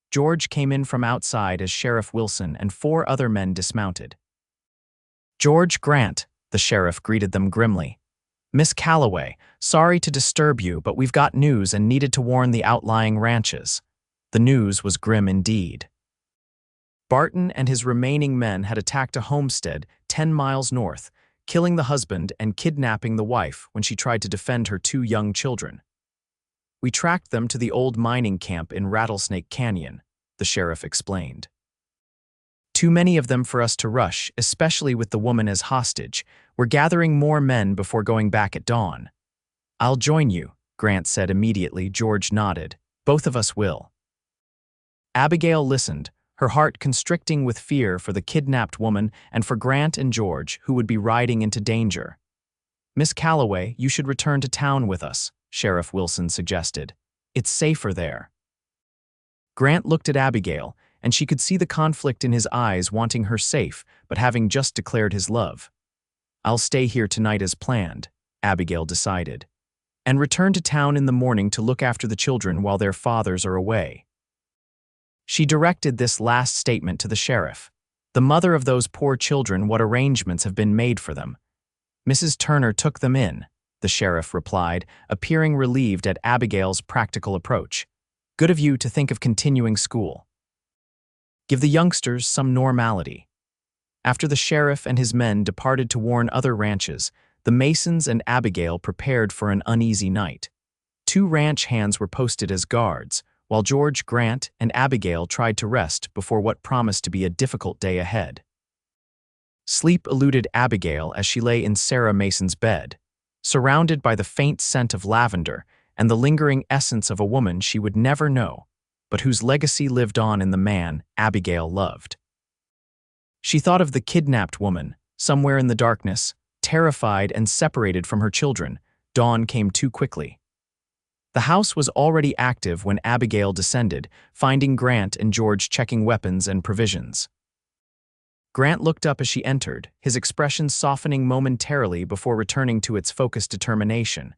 George came in from outside as Sheriff Wilson and 4 other men dismounted. George Grant, the sheriff greeted them grimly. Miss Calloway, sorry to disturb you, but we've got news and needed to warn the outlying ranches. The news was grim indeed. Barton and his remaining men had attacked a homestead 10 miles north, killing the husband and kidnapping the wife when she tried to defend her two young children. We tracked them to the old mining camp in Rattlesnake Canyon, the sheriff explained. Too many of them for us to rush, especially with the woman as hostage. We're gathering more men before going back at dawn. I'll join you, Grant said immediately. George nodded. Both of us will. Abigail listened, her heart constricting with fear for the kidnapped woman and for Grant and George, who would be riding into danger. Miss Calloway, you should return to town with us, Sheriff Wilson suggested. It's safer there. Grant looked at Abigail, and she could see the conflict in his eyes, wanting her safe, but having just declared his love. I'll stay here tonight as planned, Abigail decided, and return to town in the morning to look after the children while their fathers are away. She directed this last statement to the sheriff. The mother of those poor children, what arrangements have been made for them? Mrs. Turner took them in, the sheriff replied, appearing relieved at Abigail's practical approach. Good of you to think of continuing school. Give the youngsters some normality. After the sheriff and his men departed to warn other ranches, the Masons and Abigail prepared for an uneasy night. 2 ranch hands were posted as guards, while George, Grant, and Abigail tried to rest before what promised to be a difficult day ahead. Sleep eluded Abigail as she lay in Sarah Mason's bed, surrounded by the faint scent of lavender and the lingering essence of a woman she would never know, but whose legacy lived on in the man Abigail loved. She thought of the kidnapped woman, somewhere in the darkness, terrified and separated from her children. Dawn came too quickly. The house was already active when Abigail descended, finding Grant and George checking weapons and provisions. Grant looked up as she entered, his expression softening momentarily before returning to its focused determination.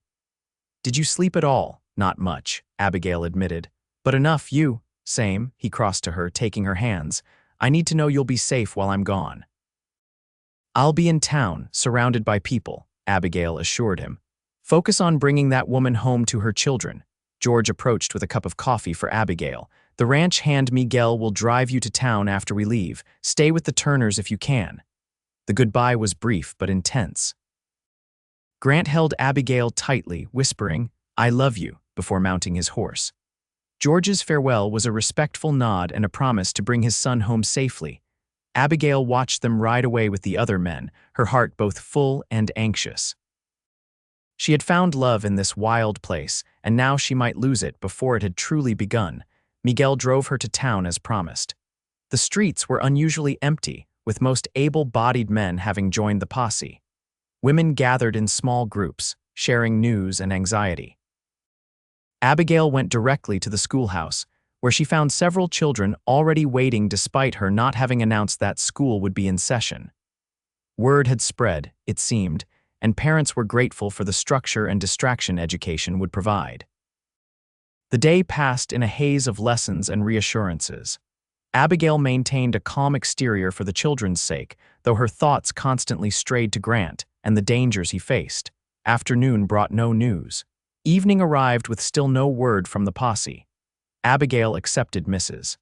Did you sleep at all? Not much, Abigail admitted. But enough, you. Same, he crossed to her, taking her hands. I need to know you'll be safe while I'm gone. I'll be in town, surrounded by people, Abigail assured him. Focus on bringing that woman home to her children. George approached with a cup of coffee for Abigail. The ranch hand Miguel will drive you to town after we leave. Stay with the Turners if you can. The goodbye was brief but intense. Grant held Abigail tightly, whispering, I love you, before mounting his horse. George's farewell was a respectful nod and a promise to bring his son home safely. Abigail watched them ride away with the other men, her heart both full and anxious. She had found love in this wild place, and now she might lose it before it had truly begun. Miguel drove her to town as promised. The streets were unusually empty, with most able-bodied men having joined the posse. Women gathered in small groups, sharing news and anxiety. Abigail went directly to the schoolhouse, where she found several children already waiting despite her not having announced that school would be in session. Word had spread, it seemed, and parents were grateful for the structure and distraction education would provide. The day passed in a haze of lessons and reassurances. Abigail maintained a calm exterior for the children's sake, though her thoughts constantly strayed to Grant and the dangers he faced. Afternoon brought no news. Evening arrived with still no word from the posse. Abigail accepted Mrs.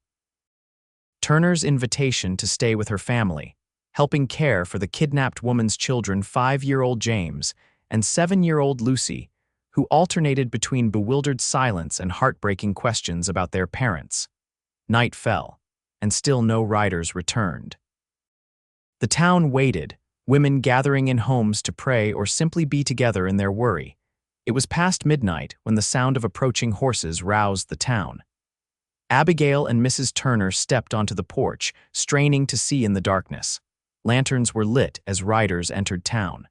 Turner's invitation to stay with her family, helping care for the kidnapped woman's children, 5-year-old James and 7-year-old Lucy, who alternated between bewildered silence and heartbreaking questions about their parents. Night fell, and still no riders returned. The town waited, women gathering in homes to pray or simply be together in their worry. It was past midnight when the sound of approaching horses roused the town. Abigail and Mrs. Turner stepped onto the porch, straining to see in the darkness. Lanterns were lit as riders entered town.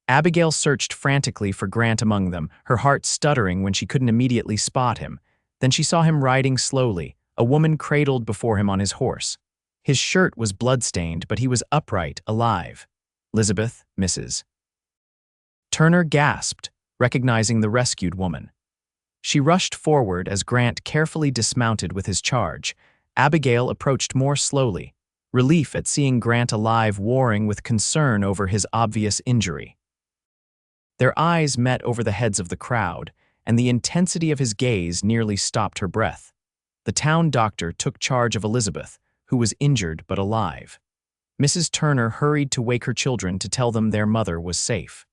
Abigail searched frantically for Grant among them, her heart stuttering when she couldn't immediately spot him. Then she saw him riding slowly, a woman cradled before him on his horse. His shirt was blood-stained, but he was upright, alive. Elizabeth, Mrs. Turner gasped, recognizing the rescued woman. She rushed forward as Grant carefully dismounted with his charge. Abigail approached more slowly, relief at seeing Grant alive warring with concern over his obvious injury. Their eyes met over the heads of the crowd, and the intensity of his gaze nearly stopped her breath. The town doctor took charge of Elizabeth, who was injured but alive. Mrs. Turner hurried to wake her children to tell them their mother was safe.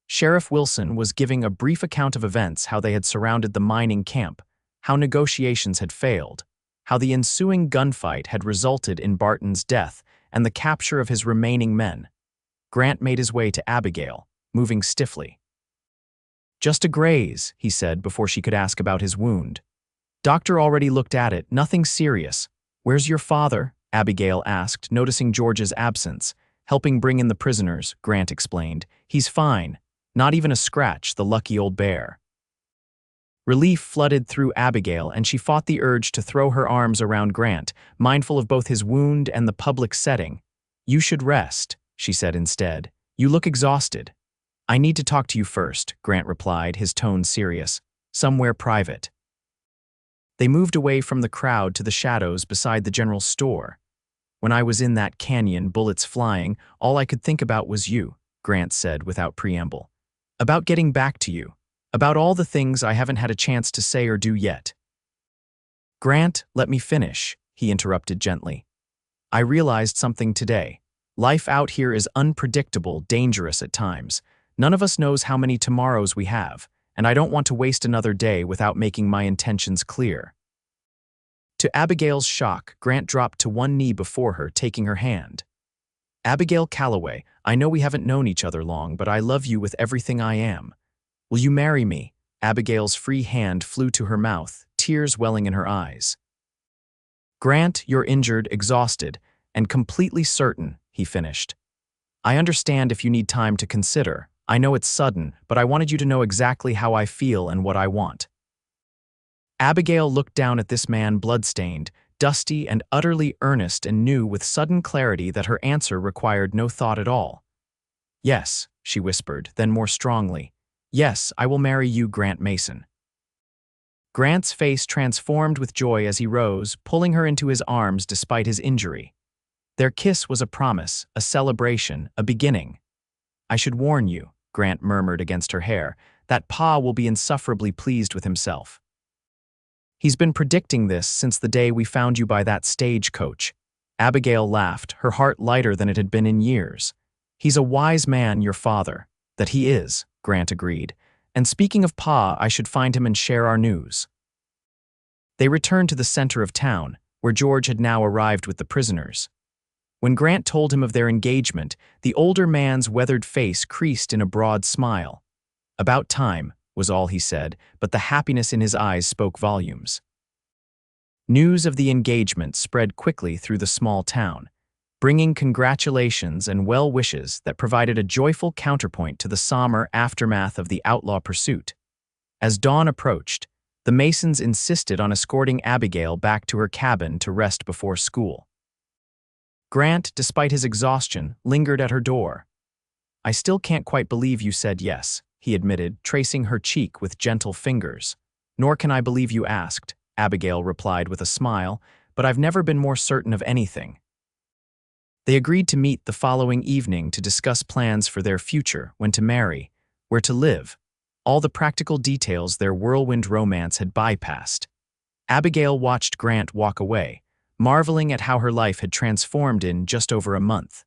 Sheriff Wilson was giving a brief account of events, how they had surrounded the mining camp, how negotiations had failed, how the ensuing gunfight had resulted in Barton's death and the capture of his remaining men. Grant made his way to Abigail, moving stiffly. "Just a graze," he said before she could ask about his wound. "Doctor already looked at it, nothing serious." "Where's your father?" Abigail asked, noticing George's absence. "Helping bring in the prisoners," Grant explained. "He's fine. Not even a scratch, the lucky old bear." Relief flooded through Abigail, and she fought the urge to throw her arms around Grant, mindful of both his wound and the public setting. "You should rest," she said instead. "You look exhausted." "I need to talk to you first," Grant replied, his tone serious. "Somewhere private." They moved away from the crowd to the shadows beside the general store. "When I was in that canyon, bullets flying, all I could think about was you," Grant said without preamble. "About getting back to you. About all the things I haven't had a chance to say or do yet." "Grant, let me finish," he interrupted gently. "I realized something today. Life out here is unpredictable, dangerous at times. None of us knows how many tomorrows we have, and I don't want to waste another day without making my intentions clear." To Abigail's shock, Grant dropped to one knee before her, taking her hand. "Abigail Calloway, I know we haven't known each other long, but I love you with everything I am. Will you marry me?" Abigail's free hand flew to her mouth, tears welling in her eyes. "Grant, you're injured, exhausted, and completely certain," he finished. "I understand if you need time to consider. I know it's sudden, but I wanted you to know exactly how I feel and what I want." Abigail looked down at this man, bloodstained, dusty, and utterly earnest, and knew with sudden clarity that her answer required no thought at all. "Yes," she whispered, then more strongly. "Yes, I will marry you, Grant Mason." Grant's face transformed with joy as he rose, pulling her into his arms despite his injury. Their kiss was a promise, a celebration, a beginning. "I should warn you," Grant murmured against her hair, "that Pa will be insufferably pleased with himself. He's been predicting this since the day we found you by that stagecoach." Abigail laughed, her heart lighter than it had been in years. "He's a wise man, your father." "That he is," Grant agreed. "And speaking of Pa, I should find him and share our news." They returned to the center of town, where George had now arrived with the prisoners. When Grant told him of their engagement, the older man's weathered face creased in a broad smile. "About time," was all he said, but the happiness in his eyes spoke volumes. News of the engagement spread quickly through the small town, bringing congratulations and well wishes that provided a joyful counterpoint to the somber aftermath of the outlaw pursuit. As dawn approached, the Masons insisted on escorting Abigail back to her cabin to rest before school. Grant, despite his exhaustion, lingered at her door. "I still can't quite believe you said yes," he admitted, tracing her cheek with gentle fingers. "Nor can I believe you asked," Abigail replied with a smile, "but I've never been more certain of anything." They agreed to meet the following evening to discuss plans for their future, when to marry, where to live, all the practical details their whirlwind romance had bypassed. Abigail watched Grant walk away, marveling at how her life had transformed in just over a month.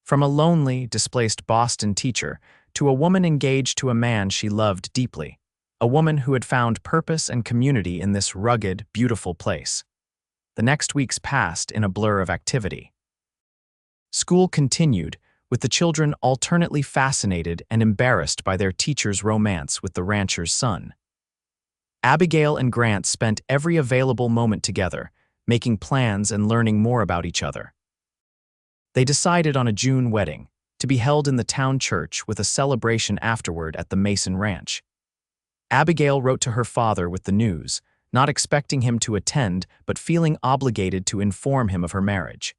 From a lonely, displaced Boston teacher to a woman engaged to a man she loved deeply, a woman who had found purpose and community in this rugged, beautiful place. The next weeks passed in a blur of activity. School continued, with the children alternately fascinated and embarrassed by their teacher's romance with the rancher's son. Abigail and Grant spent every available moment together, making plans and learning more about each other. They decided on a June wedding, to be held in the town church with a celebration afterward at the Mason Ranch. Abigail wrote to her father with the news, not expecting him to attend but feeling obligated to inform him of her marriage.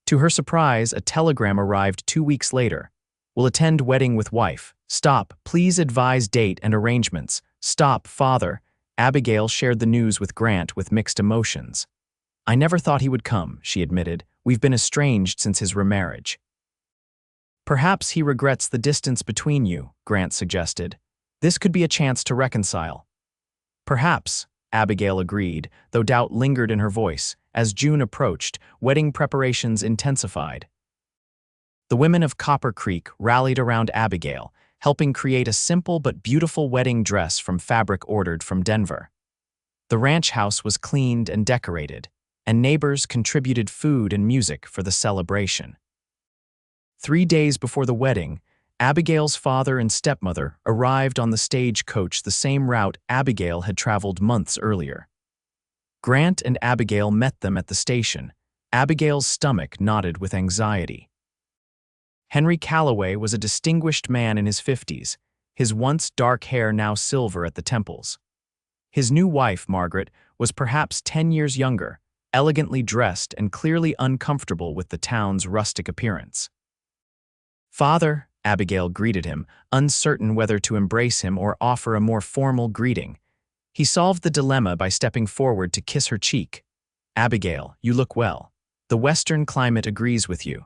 To her surprise, a telegram arrived 2 weeks later. "Will attend wedding with wife. Stop, please advise date and arrangements. Stop, father." Abigail shared the news with Grant with mixed emotions. "I never thought he would come," she admitted. "We've been estranged since his remarriage." "Perhaps he regrets the distance between you," Grant suggested. "This could be a chance to reconcile." "Perhaps," Abigail agreed, though doubt lingered in her voice. As June approached, wedding preparations intensified. The women of Copper Creek rallied around Abigail, helping create a simple but beautiful wedding dress from fabric ordered from Denver. The ranch house was cleaned and decorated, and neighbors contributed food and music for the celebration. 3 days before the wedding, Abigail's father and stepmother arrived on the stagecoach, the same route Abigail had traveled months earlier. Grant and Abigail met them at the station. Abigail's stomach knotted with anxiety. Henry Calloway was a distinguished man in his 50s, his once dark hair now silver at the temples. His new wife, Margaret, was perhaps 10 years younger, elegantly dressed and clearly uncomfortable with the town's rustic appearance. "Father," Abigail greeted him, uncertain whether to embrace him or offer a more formal greeting. He solved the dilemma by stepping forward to kiss her cheek. "Abigail, you look well. The Western climate agrees with you."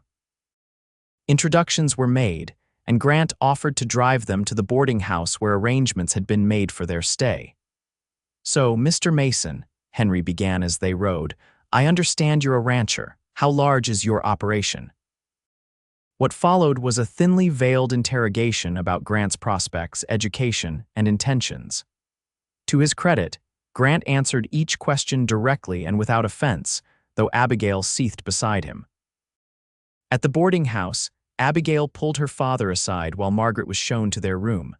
Introductions were made, and Grant offered to drive them to the boarding house where arrangements had been made for their stay. "So, Mr. Mason," Henry began as they rode, "I understand you're a rancher. How large is your operation?" What followed was a thinly veiled interrogation about Grant's prospects, education, and intentions. To his credit, Grant answered each question directly and without offense, though Abigail seethed beside him. At the boarding house, Abigail pulled her father aside while Margaret was shown to their room.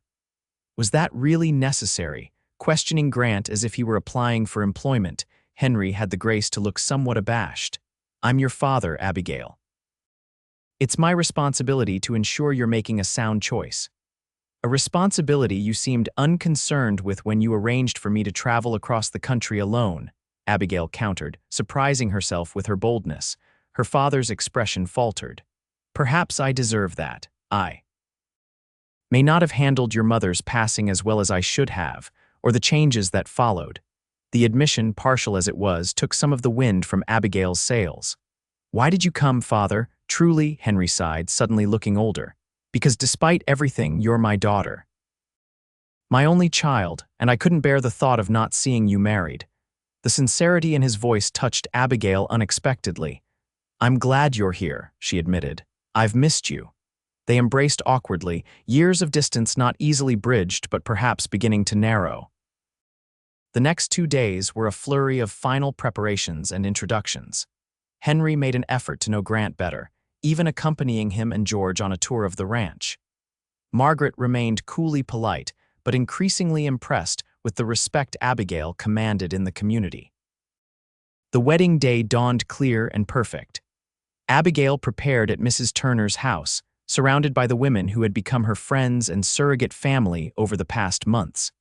Was that really necessary? Questioning Grant as if he were applying for employment, Henry had the grace to look somewhat abashed. "I'm your father, Abigail. It's my responsibility to ensure you're making a sound choice." "A responsibility you seemed unconcerned with when you arranged for me to travel across the country alone," Abigail countered, surprising herself with her boldness. Her father's expression faltered. "Perhaps I deserve that. I may not have handled your mother's passing as well as I should have, or the changes that followed." The admission, partial as it was, took some of the wind from Abigail's sails. "Why did you come, father? Truly," Henry sighed, suddenly looking older. "Because despite everything, you're my daughter. My only child, and I couldn't bear the thought of not seeing you married." The sincerity in his voice touched Abigail unexpectedly. "I'm glad you're here," she admitted. "I've missed you." They embraced awkwardly, years of distance not easily bridged but perhaps beginning to narrow. The next 2 days were a flurry of final preparations and introductions. Henry made an effort to know Grant better, even accompanying him and George on a tour of the ranch. Margaret remained coolly polite, but increasingly impressed with the respect Abigail commanded in the community. The wedding day dawned clear and perfect. Abigail prepared at Mrs. Turner's house, surrounded by the women who had become her friends and surrogate family over the past months.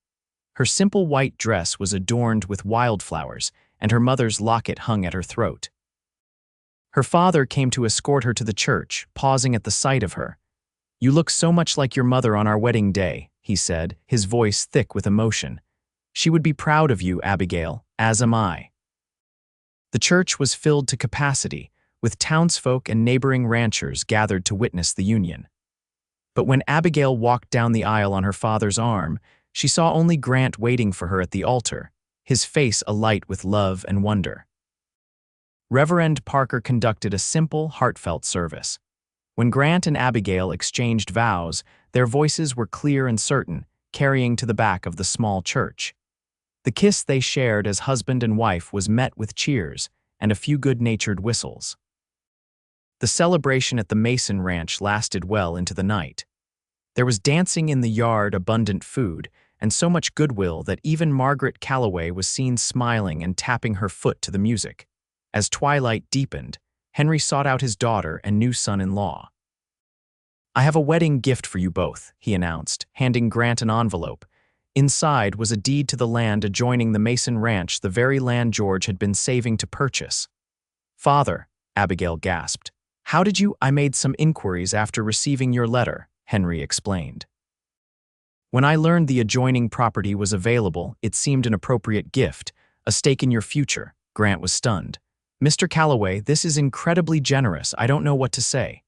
Her simple white dress was adorned with wildflowers, and her mother's locket hung at her throat. Her father came to escort her to the church, pausing at the sight of her. "You look so much like your mother on our wedding day," he said, his voice thick with emotion. "She would be proud of you, Abigail, as am I." The church was filled to capacity, with townsfolk and neighboring ranchers gathered to witness the union. But when Abigail walked down the aisle on her father's arm, she saw only Grant waiting for her at the altar, his face alight with love and wonder. Reverend Parker conducted a simple, heartfelt service. When Grant and Abigail exchanged vows, their voices were clear and certain, carrying to the back of the small church. The kiss they shared as husband and wife was met with cheers and a few good-natured whistles. The celebration at the Mason Ranch lasted well into the night. There was dancing in the yard, abundant food, and so much goodwill that even Margaret Calloway was seen smiling and tapping her foot to the music. As twilight deepened, Henry sought out his daughter and new son-in-law. "I have a wedding gift for you both," he announced, handing Grant an envelope. Inside was a deed to the land adjoining the Mason Ranch, the very land George had been saving to purchase. "Father," Abigail gasped. "How did you—" "I made some inquiries after receiving your letter," Henry explained. "When I learned the adjoining property was available, it seemed an appropriate gift, a stake in your future." Grant was stunned. "Mr. Calloway, this is incredibly generous. I don't know what to say."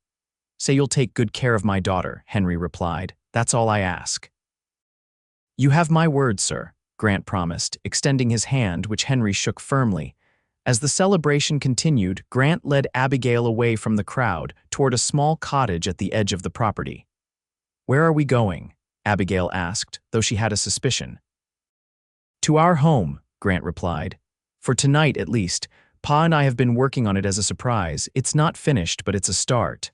"Say you'll take good care of my daughter," Henry replied. "That's all I ask." "You have my word, sir." Grant promised, extending his hand, which Henry shook firmly. As the celebration continued, Grant led Abigail away from the crowd toward a small cottage at the edge of the property. "Where are we going?" Abigail asked, though she had a suspicion. "To our home," Grant replied. "For tonight, at least. Pa and I have been working on it as a surprise. It's not finished, but it's a start."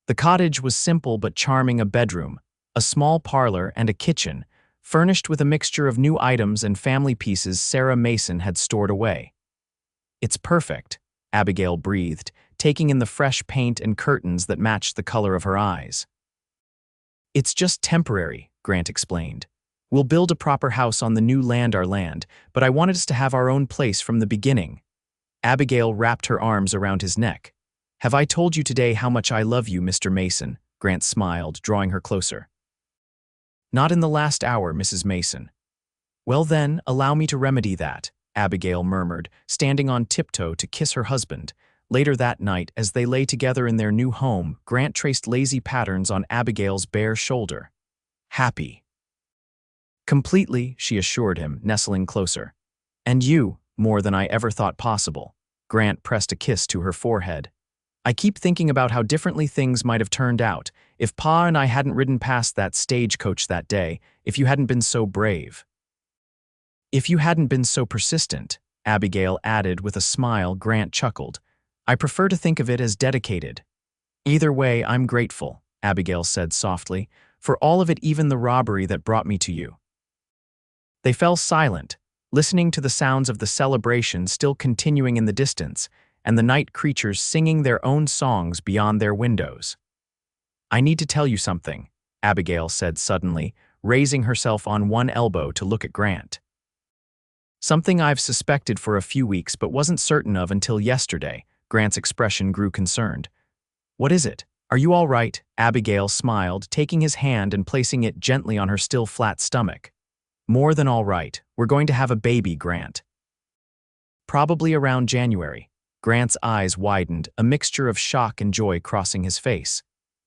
The cottage was simple but charming: a bedroom, a small parlor, and a kitchen, furnished with a mixture of new items and family pieces Sarah Mason had stored away. "It's perfect," Abigail breathed, taking in the fresh paint and curtains that matched the color of her eyes. "It's just temporary," Grant explained. "We'll build a proper house on the new land, our land, but I wanted us to have our own place from the beginning." Abigail wrapped her arms around his neck. "Have I told you today how much I love you, Mr. Mason?" Grant smiled, drawing her closer. "Not in the last hour, Mrs. Mason." "Well then, allow me to remedy that," Abigail murmured, standing on tiptoe to kiss her husband. Later that night, as they lay together in their new home, Grant traced lazy patterns on Abigail's bare shoulder. "Happy." "Completely," she assured him, nestling closer. "And you, more than I ever thought possible." Grant pressed a kiss to her forehead. "I keep thinking about how differently things might have turned out if Pa and I hadn't ridden past that stagecoach that day, if you hadn't been so brave. If you hadn't been so persistent," Abigail added with a smile. Grant chuckled. "I prefer to think of it as dedicated." "Either way, I'm grateful," Abigail said softly, "for all of it, even the robbery that brought me to you." They fell silent, listening to the sounds of the celebration still continuing in the distance, and the night creatures singing their own songs beyond their windows. "I need to tell you something," Abigail said suddenly, raising herself on one elbow to look at Grant. "Something I've suspected for a few weeks but wasn't certain of until yesterday." Grant's expression grew concerned. "What is it? Are you all right?" Abigail smiled, taking his hand and placing it gently on her still flat stomach. "More than all right. We're going to have a baby, Grant." "Probably around January." Grant's eyes widened, a mixture of shock and joy crossing his face.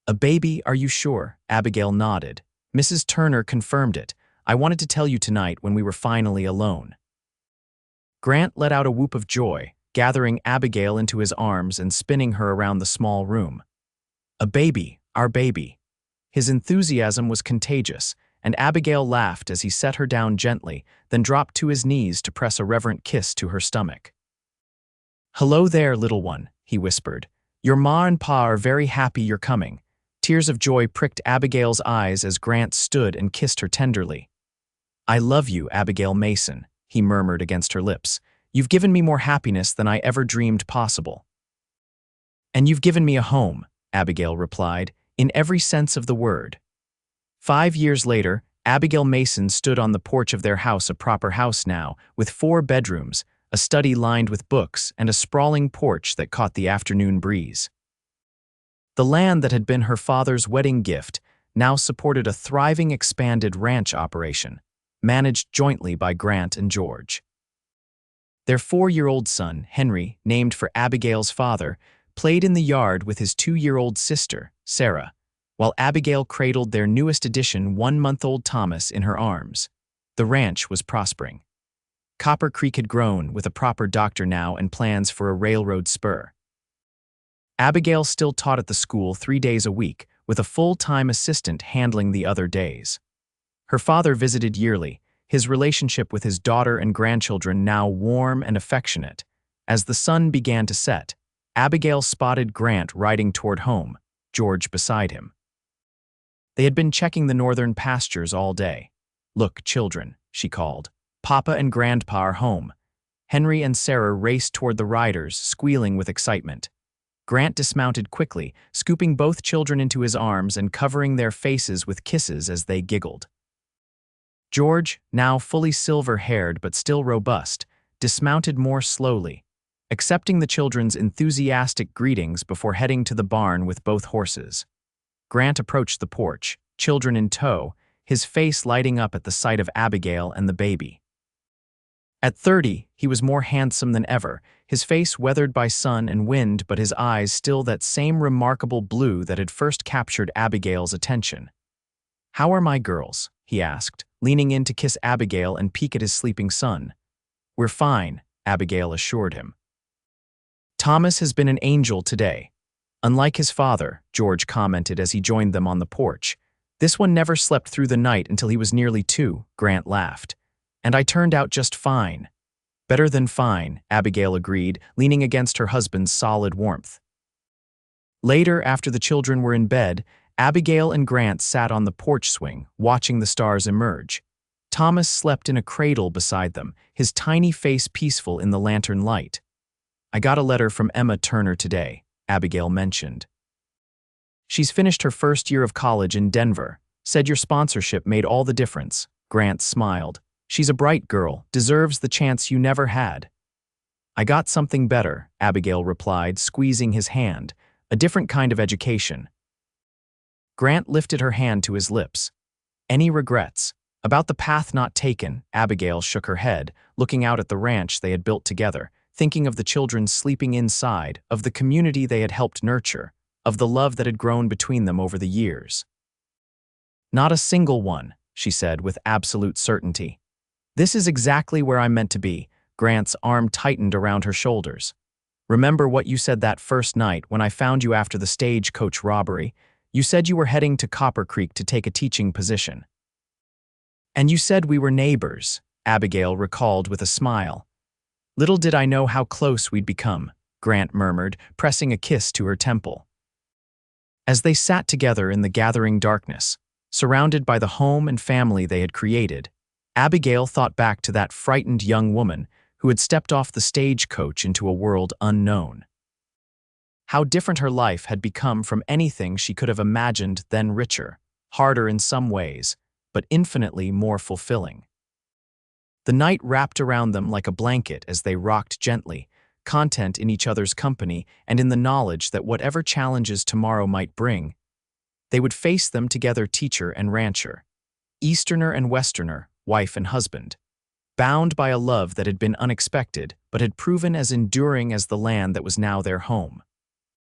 "A baby, are you sure?" Abigail nodded. "Mrs. Turner confirmed it. I wanted to tell you tonight when we were finally alone." Grant let out a whoop of joy, gathering Abigail into his arms and spinning her around the small room. "A baby, our baby." His enthusiasm was contagious, and Abigail laughed as he set her down gently, then dropped to his knees to press a reverent kiss to her stomach. "Hello there, little one," he whispered. "Your ma and pa are very happy you're coming." Tears of joy pricked Abigail's eyes as Grant stood and kissed her tenderly. "I love you, Abigail Mason," he murmured against her lips. "You've given me more happiness than I ever dreamed possible." "And you've given me a home," Abigail replied, "in every sense of the word." 5 years later, Abigail Mason stood on the porch of their house, a proper house now, with 4 bedrooms, a study lined with books, and a sprawling porch that caught the afternoon breeze. The land that had been her father's wedding gift now supported a thriving, expanded ranch operation, managed jointly by Grant and George. Their 4-year-old son, Henry, named for Abigail's father, played in the yard with his 2-year-old sister, Sarah, while Abigail cradled their newest addition, 1-month-old Thomas, in her arms. The ranch was prospering. Copper Creek had grown, with a proper doctor now and plans for a railroad spur. Abigail still taught at the school 3 days a week, with a full-time assistant handling the other days. Her father visited yearly, his relationship with his daughter and grandchildren now warm and affectionate. As the sun began to set, Abigail spotted Grant riding toward home, George beside him. They had been checking the northern pastures all day. "Look, children," she called. "Papa and Grandpa are home." Henry and Sarah raced toward the riders, squealing with excitement. Grant dismounted quickly, scooping both children into his arms and covering their faces with kisses as they giggled. George, now fully silver-haired but still robust, dismounted more slowly, accepting the children's enthusiastic greetings before heading to the barn with both horses. Grant approached the porch, children in tow, his face lighting up at the sight of Abigail and the baby. At 30, he was more handsome than ever, his face weathered by sun and wind, but his eyes still that same remarkable blue that had first captured Abigail's attention. "How are my girls?" he asked, leaning in to kiss Abigail and peek at his sleeping son. "We're fine," Abigail assured him. "Thomas has been an angel today. Unlike his father," George commented as he joined them on the porch. "This one never slept through the night until he was nearly 2, Grant laughed. "And I turned out just fine." "Better than fine," Abigail agreed, leaning against her husband's solid warmth. Later, after the children were in bed, Abigail and Grant sat on the porch swing, watching the stars emerge. Thomas slept in a cradle beside them, his tiny face peaceful in the lantern light. "I got a letter from Emma Turner today," Abigail mentioned. "She's finished her first year of college in Denver. Said your sponsorship made all the difference." Grant smiled. "She's a bright girl, deserves the chance you never had." "I got something better," Abigail replied, squeezing his hand. "A different kind of education." Grant lifted her hand to his lips. "Any regrets?" About the path not taken, Abigail shook her head, looking out at the ranch they had built together, thinking of the children sleeping inside, of the community they had helped nurture, of the love that had grown between them over the years. "Not a single one," she said with absolute certainty. "This is exactly where I'm meant to be." Grant's arm tightened around her shoulders. "Remember what you said that first night when I found you after the stagecoach robbery? You said you were heading to Copper Creek to take a teaching position. And you said we were neighbors," Abigail recalled with a smile. "Little did I know how close we'd become," Grant murmured, pressing a kiss to her temple. As they sat together in the gathering darkness, surrounded by the home and family they had created, Abigail thought back to that frightened young woman who had stepped off the stagecoach into a world unknown. How different her life had become from anything she could have imagined, then richer, harder in some ways, but infinitely more fulfilling. The night wrapped around them like a blanket as they rocked gently, content in each other's company and in the knowledge that whatever challenges tomorrow might bring, they would face them together, teacher and rancher, Easterner and Westerner, wife and husband, bound by a love that had been unexpected but had proven as enduring as the land that was now their home.